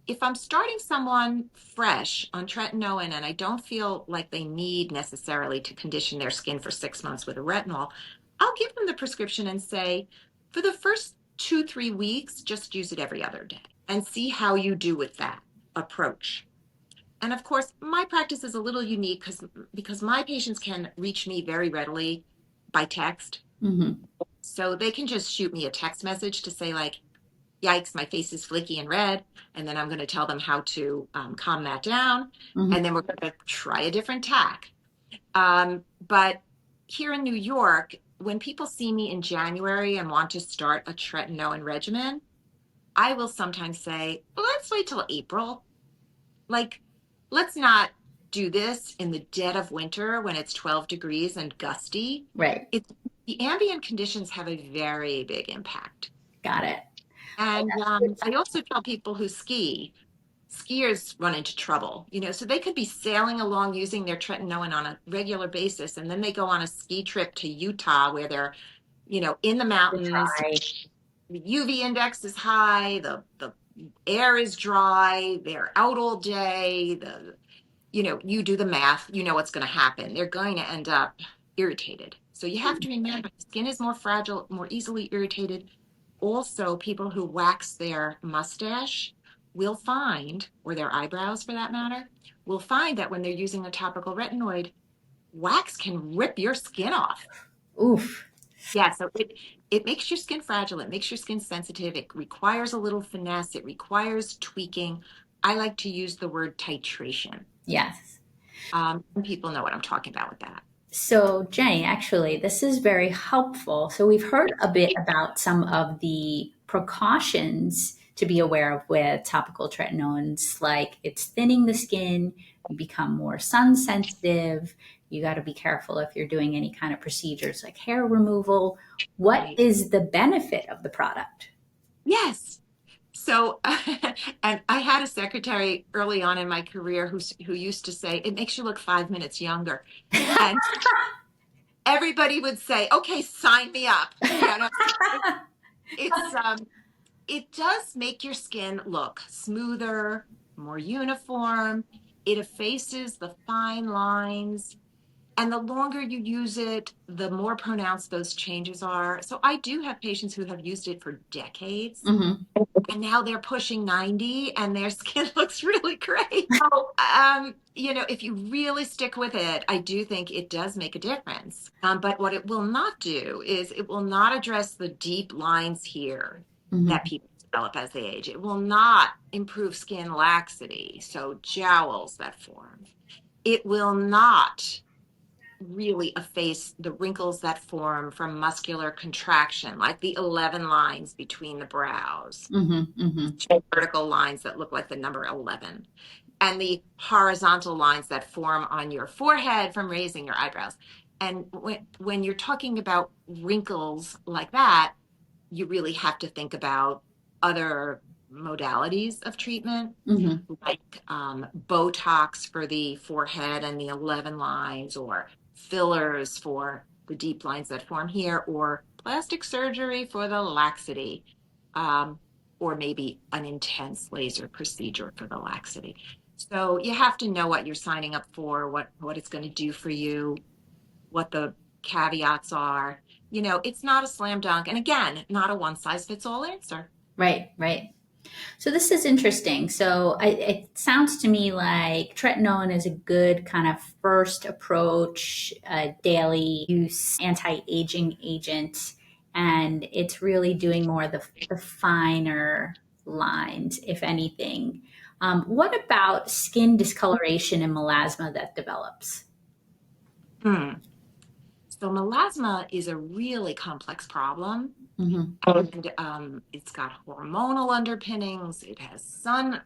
if I'm starting someone fresh on tretinoin and I don't feel like they need necessarily to condition their skin for 6 months with a retinol, I'll give them the prescription and say, for the first 2, 3 weeks, just use it every other day and see how you do with that approach. And of course, my practice is a little unique because my patients can reach me very readily by text. Mhm. So they can just shoot me a text message to say, like, yikes, my face is flaky and red. And then I'm going to tell them how to calm that down. Mhm. And then we're going to try a different tack. But here in New York, when people see me in January and want to start a tretinoin regimen, I will sometimes say, let's wait till April. Like, let's not do this in the dead of winter when it's 12 degrees and gusty, Right. it's the ambient conditions have a very big impact. Got it. And That's good. I also tell people who skiers run into trouble, so they could be sailing along using their tretinoin on a regular basis, and then they go on a ski trip to Utah where they're, in the To mountains. try. The UV index is high, the air is dry, they're out all day, you do the math, you know what's going to happen. They're going to end up irritated. So you have to remember, skin is more fragile, more easily irritated. Also, people who wax their mustache will find, or their eyebrows for that matter, will find that when they're using a topical retinoid, wax can rip your skin off. Oof. Yeah, so it makes your skin fragile. It makes your skin sensitive. It requires a little finesse. It requires tweaking. I like to use the word titration. Yes. People know what I'm talking about with that. So, Jenny, actually, this is very helpful. So, we've heard a bit about some of the precautions to be aware of with topical tretinoins, like it's thinning the skin, you become more sun sensitive, you got to be careful if you're doing any kind of procedures like hair removal. What Right. is the benefit of the product? Yes. So, and I had a secretary early on in my career who used to say, it makes you look 5 minutes younger. And everybody would say, okay, sign me up. It's it does make your skin look smoother, more uniform. It effaces the fine lines. And the longer you use it, the more pronounced those changes are. So I do have patients who have used it for decades. Hmm. And now they're pushing 90 and their skin looks really great. So, if you really stick with it, I do think it does make a difference. But what it will not do is it will not address the deep lines here that Hmm. people develop as they age. It will not improve skin laxity, so jowls that form. It will not really efface the wrinkles that form from muscular contraction, like the 11 lines between the brows, Hmm. Hmm. two vertical lines that look like the number 11, and the horizontal lines that form on your forehead from raising your eyebrows. And when you're talking about wrinkles like that, you really have to think about other modalities of treatment, Hmm. like Botox for the forehead and the 11 lines, or fillers for the deep lines that form here, or plastic surgery for the laxity, um, or maybe an intense laser procedure for the laxity. So you have to know what you're signing up for, what it's going to do for you, what the caveats are. It's not a slam dunk. And again, not a one size fits all answer. Right, right. So this is interesting. So it sounds to me like tretinoin is a good kind of first approach, daily use anti-aging agent, and it's really doing more of the finer lines, if anything. What about skin discoloration and melasma that develops? Hmm. So melasma is a really complex problem. Hmm. And it's got hormonal underpinnings. It has sun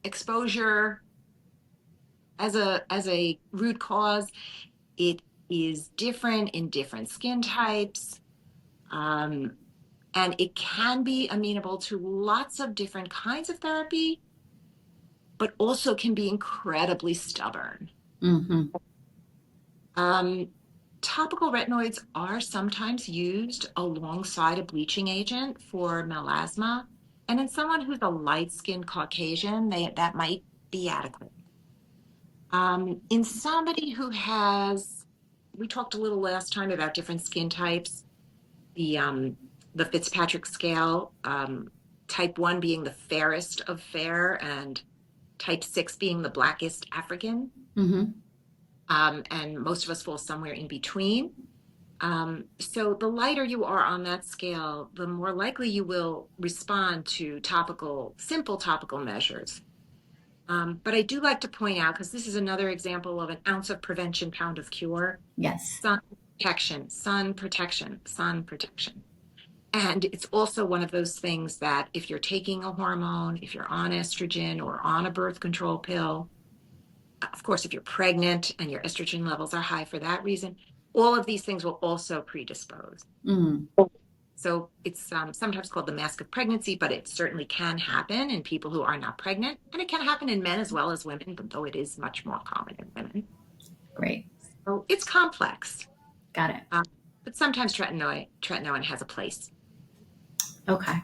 exposure as a root cause. It is different in different skin types. Um, and it can be amenable to lots of different kinds of therapy, but also can be incredibly stubborn. Hmm. Um, Topical retinoids are sometimes used alongside a bleaching agent for melasma. And in someone who's a light-skinned Caucasian, that might be adequate. In somebody who we talked a little last time about different skin types, the Fitzpatrick scale, type 1 being the fairest of fair, and type 6 being the blackest African. Hmm. And most of us fall somewhere in between. So the lighter you are on that scale, the more likely you will respond to simple topical measures. But I do like to point out, because this is another example of an ounce of prevention, pound of cure, Yes. sun protection, sun protection, sun protection. And it's also one of those things that if you're taking a hormone, if you're on estrogen or on a birth control pill, Of course, if you're pregnant and your estrogen levels are high for that reason, all of these things will also predispose. Mm, So it's sometimes called the mask of pregnancy, but it certainly can happen in people who are not pregnant. And it can happen in men as well as women, but though it is much more common in women. great. So it's complex. Got it. Um, but sometimes tretinoin has a place. Okay.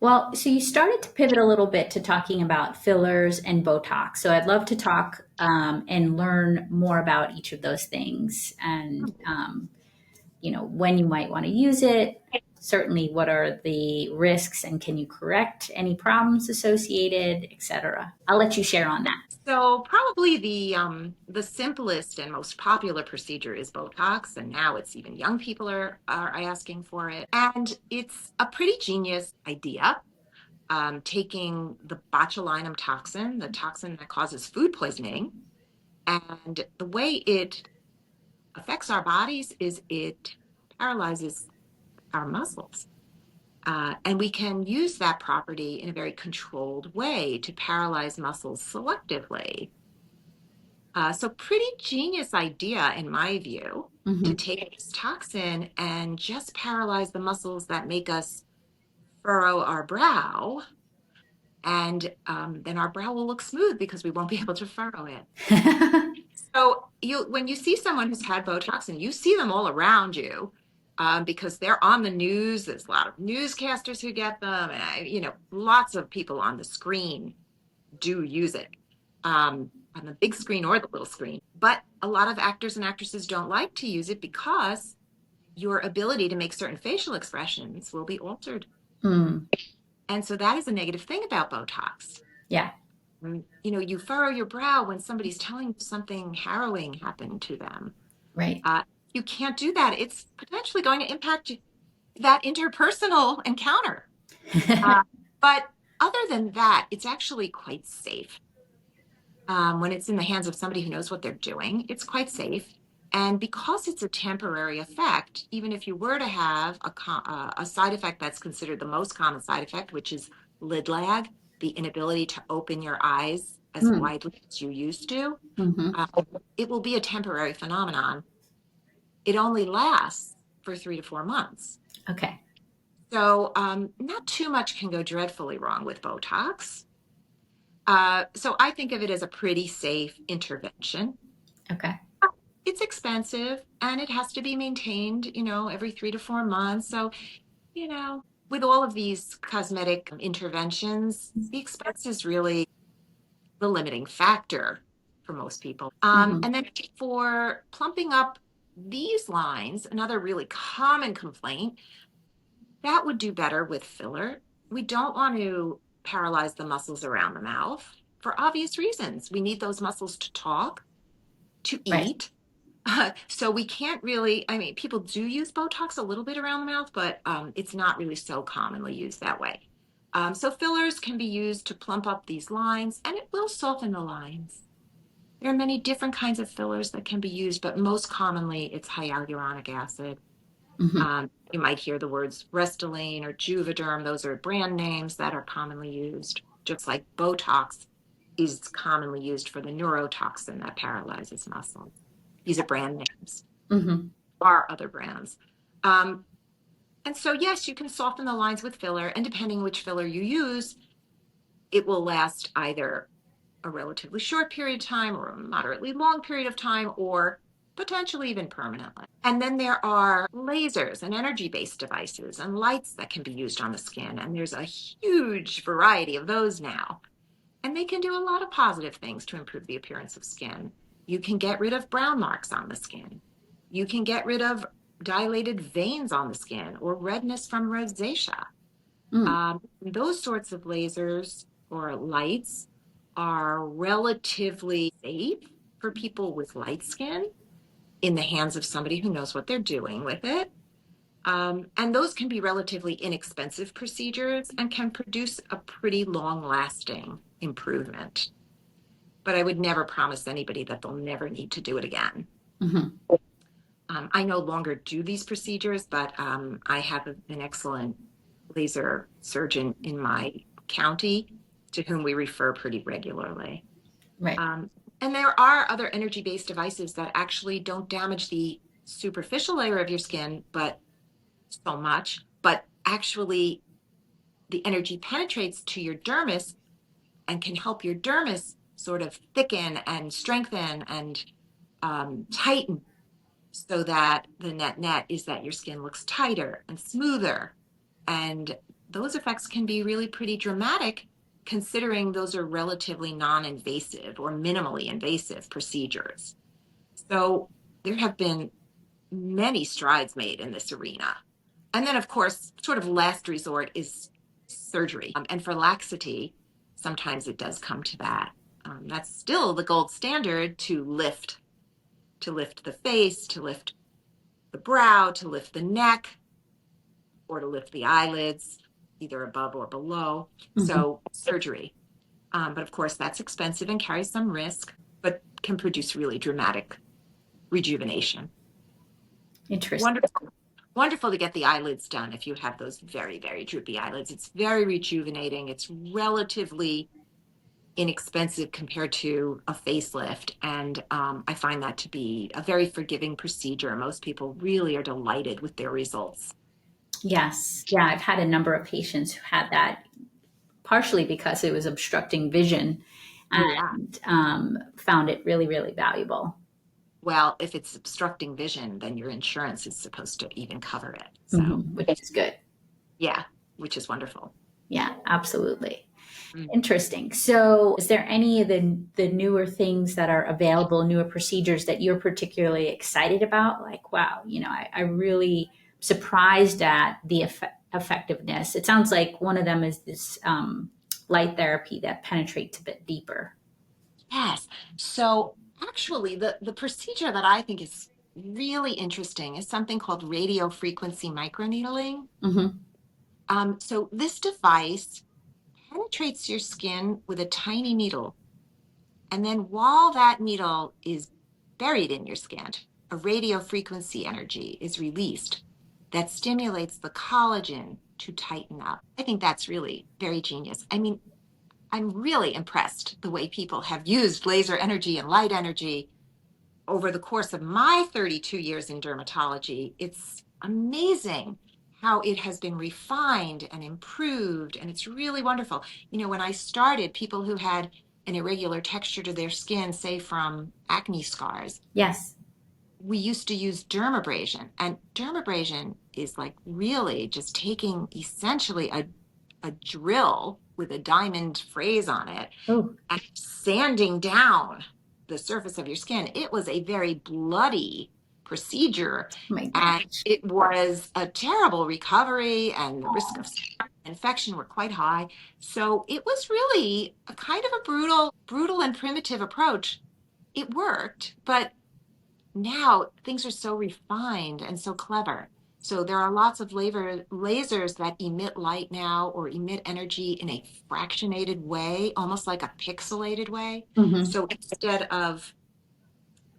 Well, so you started to pivot a little bit to talking about fillers and Botox. So I'd love to talk and learn more about each of those things and, when you might want to use it. Certainly, what are the risks and can you correct any problems associated, et cetera. I'll let you share on that. So probably the simplest and most popular procedure is Botox, and now it's even young people are asking for it. And it's a pretty genius idea. Taking the botulinum toxin, the toxin that causes food poisoning, and the way it affects our bodies is it paralyzes our muscles. And we can use that property in a very controlled way to paralyze muscles selectively. So pretty genius idea, in my view, to Hmm. take this toxin and just paralyze the muscles that make us furrow our brow. And then our brow will look smooth because we won't be able to furrow it. So when you see someone who's had Botox, and you see them all around you, because they're on the news, there's a lot of newscasters who get them, and lots of people on the screen do use it, on the big screen or the little screen. But a lot of actors and actresses don't like to use it because your ability to make certain facial expressions will be altered. Mm, And so that is a negative thing about Botox. yeah, You furrow your brow when somebody's telling you something harrowing happened to them. right. Uh, you can't do that. It's potentially going to impact that interpersonal encounter. Uh, but other than that, it's actually quite safe. When it's in the hands of somebody who knows what they're doing, it's quite safe. And because it's a temporary effect, even if you were to have a side effect that's considered the most common side effect, which is lid lag, the inability to open your eyes as Mm, widely as you used to, hmm. uh, it will be a temporary phenomenon. It only lasts for 3 to 4 months. Okay. So not too much can go dreadfully wrong with Botox. So I think of it as a pretty safe intervention. Okay. It's expensive and it has to be maintained, every 3 to 4 months. So, with all of these cosmetic interventions, the expense is really the limiting factor for most people. Hmm. And then for plumping up these lines, another really common complaint, that would do better with filler. We don't want to paralyze the muscles around the mouth for obvious reasons. We need those muscles to talk, to Right. eat. So we can't really, I mean, people do use Botox a little bit around the mouth, but it's not really so commonly used that way. So fillers can be used to plump up these lines, and it will soften the lines. There are many different kinds of fillers that can be used, but most commonly it's hyaluronic acid. Hmm. You might hear the words Restylane or Juvederm. Those are brand names that are commonly used, just like Botox is commonly used for the neurotoxin that paralyzes muscles. These are brand names. Hmm. There are other brands. Um, and so, yes, you can soften the lines with filler, and depending which filler you use, it will last either a relatively short period of time or a moderately long period of time, or potentially even permanently. And then there are lasers and energy-based devices and lights that can be used on the skin. And there's a huge variety of those now. And they can do a lot of positive things to improve the appearance of skin. You can get rid of brown marks on the skin. You can get rid of dilated veins on the skin or redness from rosacea. Mm, Those sorts of lasers or lights are relatively safe for people with light skin in the hands of somebody who knows what they're doing with it. And those can be relatively inexpensive procedures and can produce a pretty long lasting improvement. But I would never promise anybody that they'll never need to do it again. hmm. I no longer do these procedures, but I have an excellent laser surgeon in my county to whom we refer pretty regularly. Right. Um, And there are other energy-based devices that actually don't damage the superficial layer of your skin, but so much, but actually the energy penetrates to your dermis and can help your dermis sort of thicken and strengthen and tighten so that the net is that your skin looks tighter and smoother. And those effects can be really pretty dramatic considering those are relatively non-invasive or minimally invasive procedures. So there have been many strides made in this arena. And then, of course, sort of last resort is surgery. And for laxity, sometimes it does come to that. That's still the gold standard to lift the face, to lift the brow, to lift the neck, or to lift the eyelids, either above or below. Mm-hmm. So surgery. But of course, that's expensive and carries some risk, but can produce really dramatic rejuvenation. Interesting. Wonderful. Wonderful to get the eyelids done if you have those very, very droopy eyelids. It's very rejuvenating. It's relatively inexpensive compared to a facelift. And I find that to be a very forgiving procedure. Most people really are delighted with their results. Yes. Yeah, I've had a number of patients who had that partially because it was obstructing vision Oh, yeah. and found it really, really valuable. Well, if it's obstructing vision, then your insurance is supposed to even cover it. So, Which is good. yeah, which is wonderful. Yeah, absolutely. Mm. Interesting. So, is there any of the newer things that are available, newer procedures that you're particularly excited about? Like, wow, I really surprised at the effectiveness. It sounds like one of them is this light therapy that penetrates a bit deeper. Yes. So actually, the procedure that I think is really interesting is something called radio frequency microneedling. Mm-hmm. So this device penetrates your skin with a tiny needle. And then while that needle is buried in your skin, a radio frequency energy is released that stimulates the collagen to tighten up. I think that's really very genius. I mean, I'm really impressed the way people have used laser energy and light energy over the course of my 32 years in dermatology. It's amazing how it has been refined and improved, and it's really wonderful. When I started, people who had an irregular texture to their skin, say from acne scars, Yes. we used to use dermabrasion, and dermabrasion is like really just taking essentially a drill with a diamond phrase on it Oh, and sanding down the surface of your skin. It was a very bloody procedure, my and gosh. it was a terrible recovery, and the risk of infection were quite high. So it was really a kind of a brutal and primitive approach. It worked, but now things are so refined and so clever. So there are lots of lasers that emit light now or emit energy in a fractionated way, almost like a pixelated way. Mm-hmm. So instead of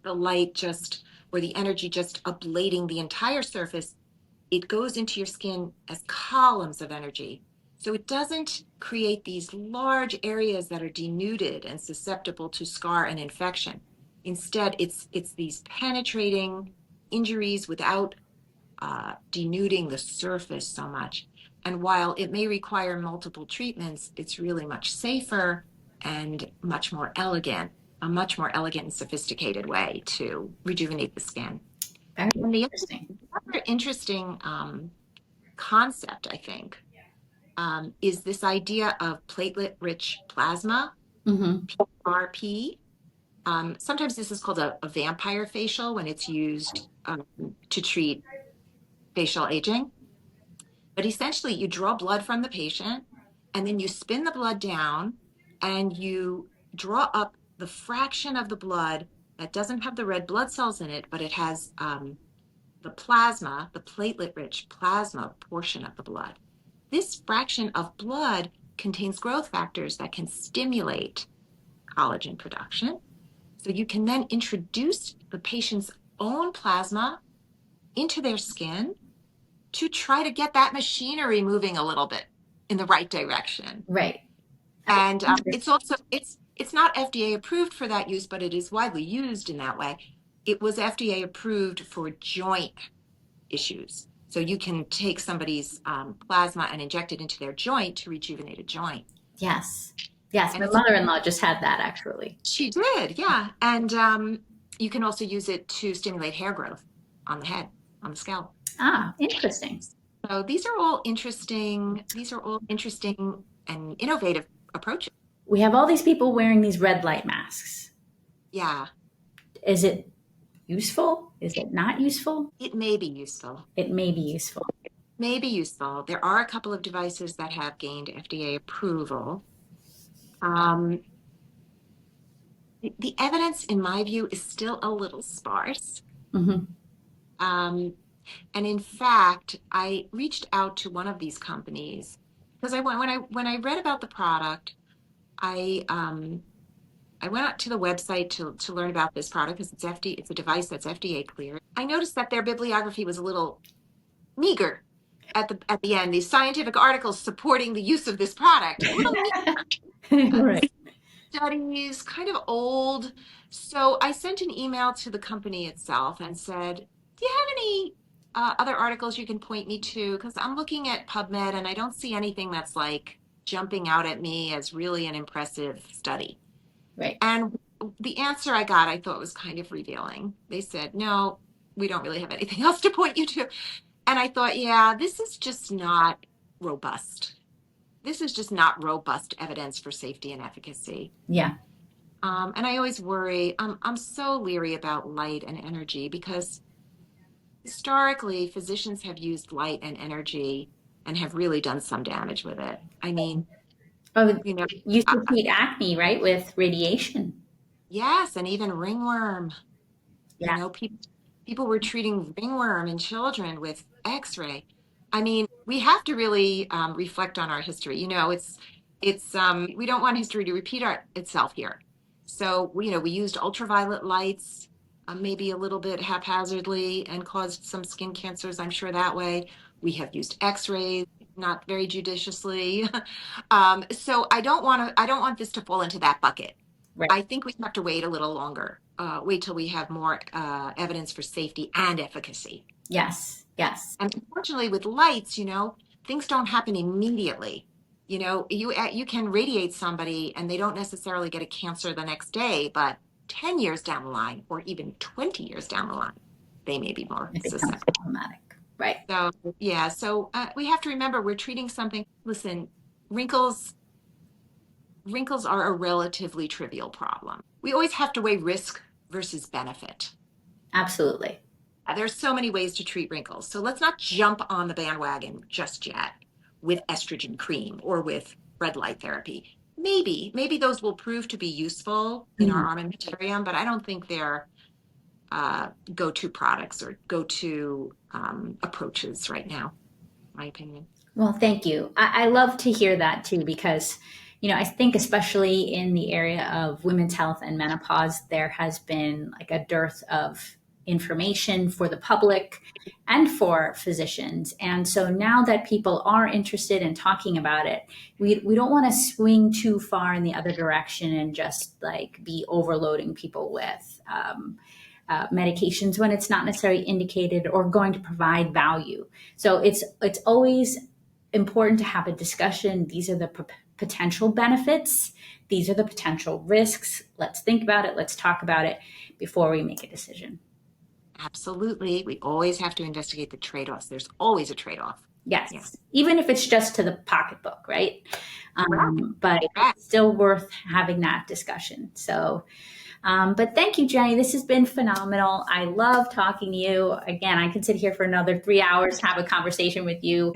the light just or the energy just ablating the entire surface, it goes into your skin as columns of energy. So it doesn't create these large areas that are denuded and susceptible to scar and infection. Instead, it's these penetrating injuries without denuding the surface so much. And while it may require multiple treatments, it's really much safer and much more elegant, a much more elegant and sophisticated way to rejuvenate the skin. Very And the interesting. other interesting concept, I think, is this idea of platelet-rich plasma, Mm-hmm. RP. Sometimes this is called a vampire facial when it's used to treat facial aging. But essentially, you draw blood from the patient, and then you spin the blood down, and you draw up the fraction of the blood that doesn't have the red blood cells in it, but it has the plasma, the platelet-rich plasma portion of the blood. This fraction of blood contains growth factors that can stimulate collagen production. So you can then introduce the patient's own plasma into their skin to try to get that machinery moving a little bit in the right direction. Right. And it's It's not FDA approved for that use, but it is widely used in that way. It was FDA approved for joint issues. So you can take somebody's plasma and inject it into their joint to rejuvenate a joint. Yes. Yes. And My mother-in-law just had that actually. she did, yeah. And you can also use it to stimulate hair growth on the head, on the scalp. Ah, interesting. So these are all interesting. These are all interesting and innovative approaches. We have all these people wearing these red light masks. Yeah, Is it useful? Is it not useful? it may be useful. It may be useful. May be useful. There are a couple of devices that have gained FDA approval. Um, the evidence, in my view, is still a little sparse. Hmm. Um, and in fact, I reached out to one of these companies because when I read about the product, I went out to the website to learn about this product because it's a device that's FDA cleared. I noticed that their bibliography was a little meager at the end. These scientific articles supporting the use of this product, a little Right. studies, kind of old. So I sent an email to the company itself and said, "Do you have any other articles you can point me to? Because I'm looking at PubMed and I don't see anything that's like jumping out at me as really an impressive study." Right. And the answer I got, I thought was kind of revealing. They said, "No, we don't really have anything else to point you to." And I thought, yeah, this is just not robust. This is just not robust evidence for safety and efficacy. Yeah. And I always worry, I'm so leery about light and energy because historically physicians have used light and energy and have really done some damage with it. I mean, Oh, you know, used to treat acne, right, with radiation. yes, and even ringworm. You Yeah. know, people were treating ringworm in children with X-ray. I mean, we have to really reflect on our history. It's we don't want history to repeat itself here. So we used ultraviolet lights, maybe a little bit haphazardly, and caused some skin cancers. I'm sure that way. We have used X-rays, not very judiciously. So I don't want this to fall into that bucket. Right. I think we have to wait a little longer, wait till we have more evidence for safety and efficacy. Yes. Yes. And unfortunately, with lights, things don't happen immediately. You can radiate somebody and they don't necessarily get a cancer the next day, but 10 years down the line, or even 20 years down the line, they may be more It becomes susceptible. problematic. Right. So, yeah, so we have to remember we're treating something. Listen, wrinkles wrinkles are a relatively trivial problem. We always have to weigh risk versus benefit. Absolutely. There's so many ways to treat wrinkles. So let's not jump on the bandwagon just yet with estrogen cream or with red light therapy. Maybe those will prove to be useful in our Mhm. armamentarium, but I don't think they're go-to products or go-to approaches right now, in my opinion. Well, thank you. I love to hear that too, because, I think especially in the area of women's health and menopause, there has been like a dearth of information for the public and for physicians. And so now that people are interested in talking about it, we don't want to swing too far in the other direction and just like be overloading people with medications when it's not necessarily indicated or going to provide value. So it's always important to have a discussion. These are the potential benefits. These are the potential risks. Let's think about it. Let's talk about it before we make a decision. Absolutely. We always have to investigate the trade-offs. There's always a trade-off. Yes, Yeah. even if it's just to the pocketbook, right? But Correct. it's still worth having that discussion. So, but thank you, Jenny. This has been phenomenal. I love talking to you. Again, I could sit here for another 3 hours, have a conversation with you.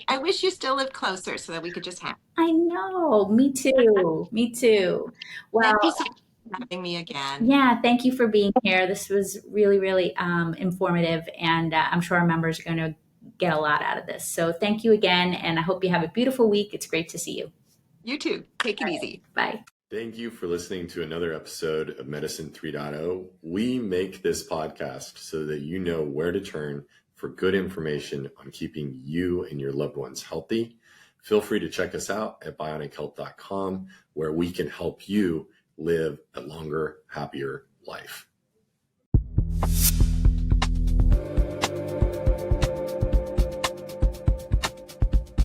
I wish you still lived closer so that we could just hang. I know. Me too. Me too. Well, Thank you so much for having me again. yeah, thank you for being here. This was really, really informative, and I'm sure our members are going to get a lot out of this. So thank you again, and I hope you have a beautiful week. It's great to see you. You too. Take it easy. Bye. Thank you for listening to another episode of Medicine 3.0. We make this podcast so that you know where to turn for good information on keeping you and your loved ones healthy. feel free to check us out at bionichealth.com, where we can help you live a longer, happier life.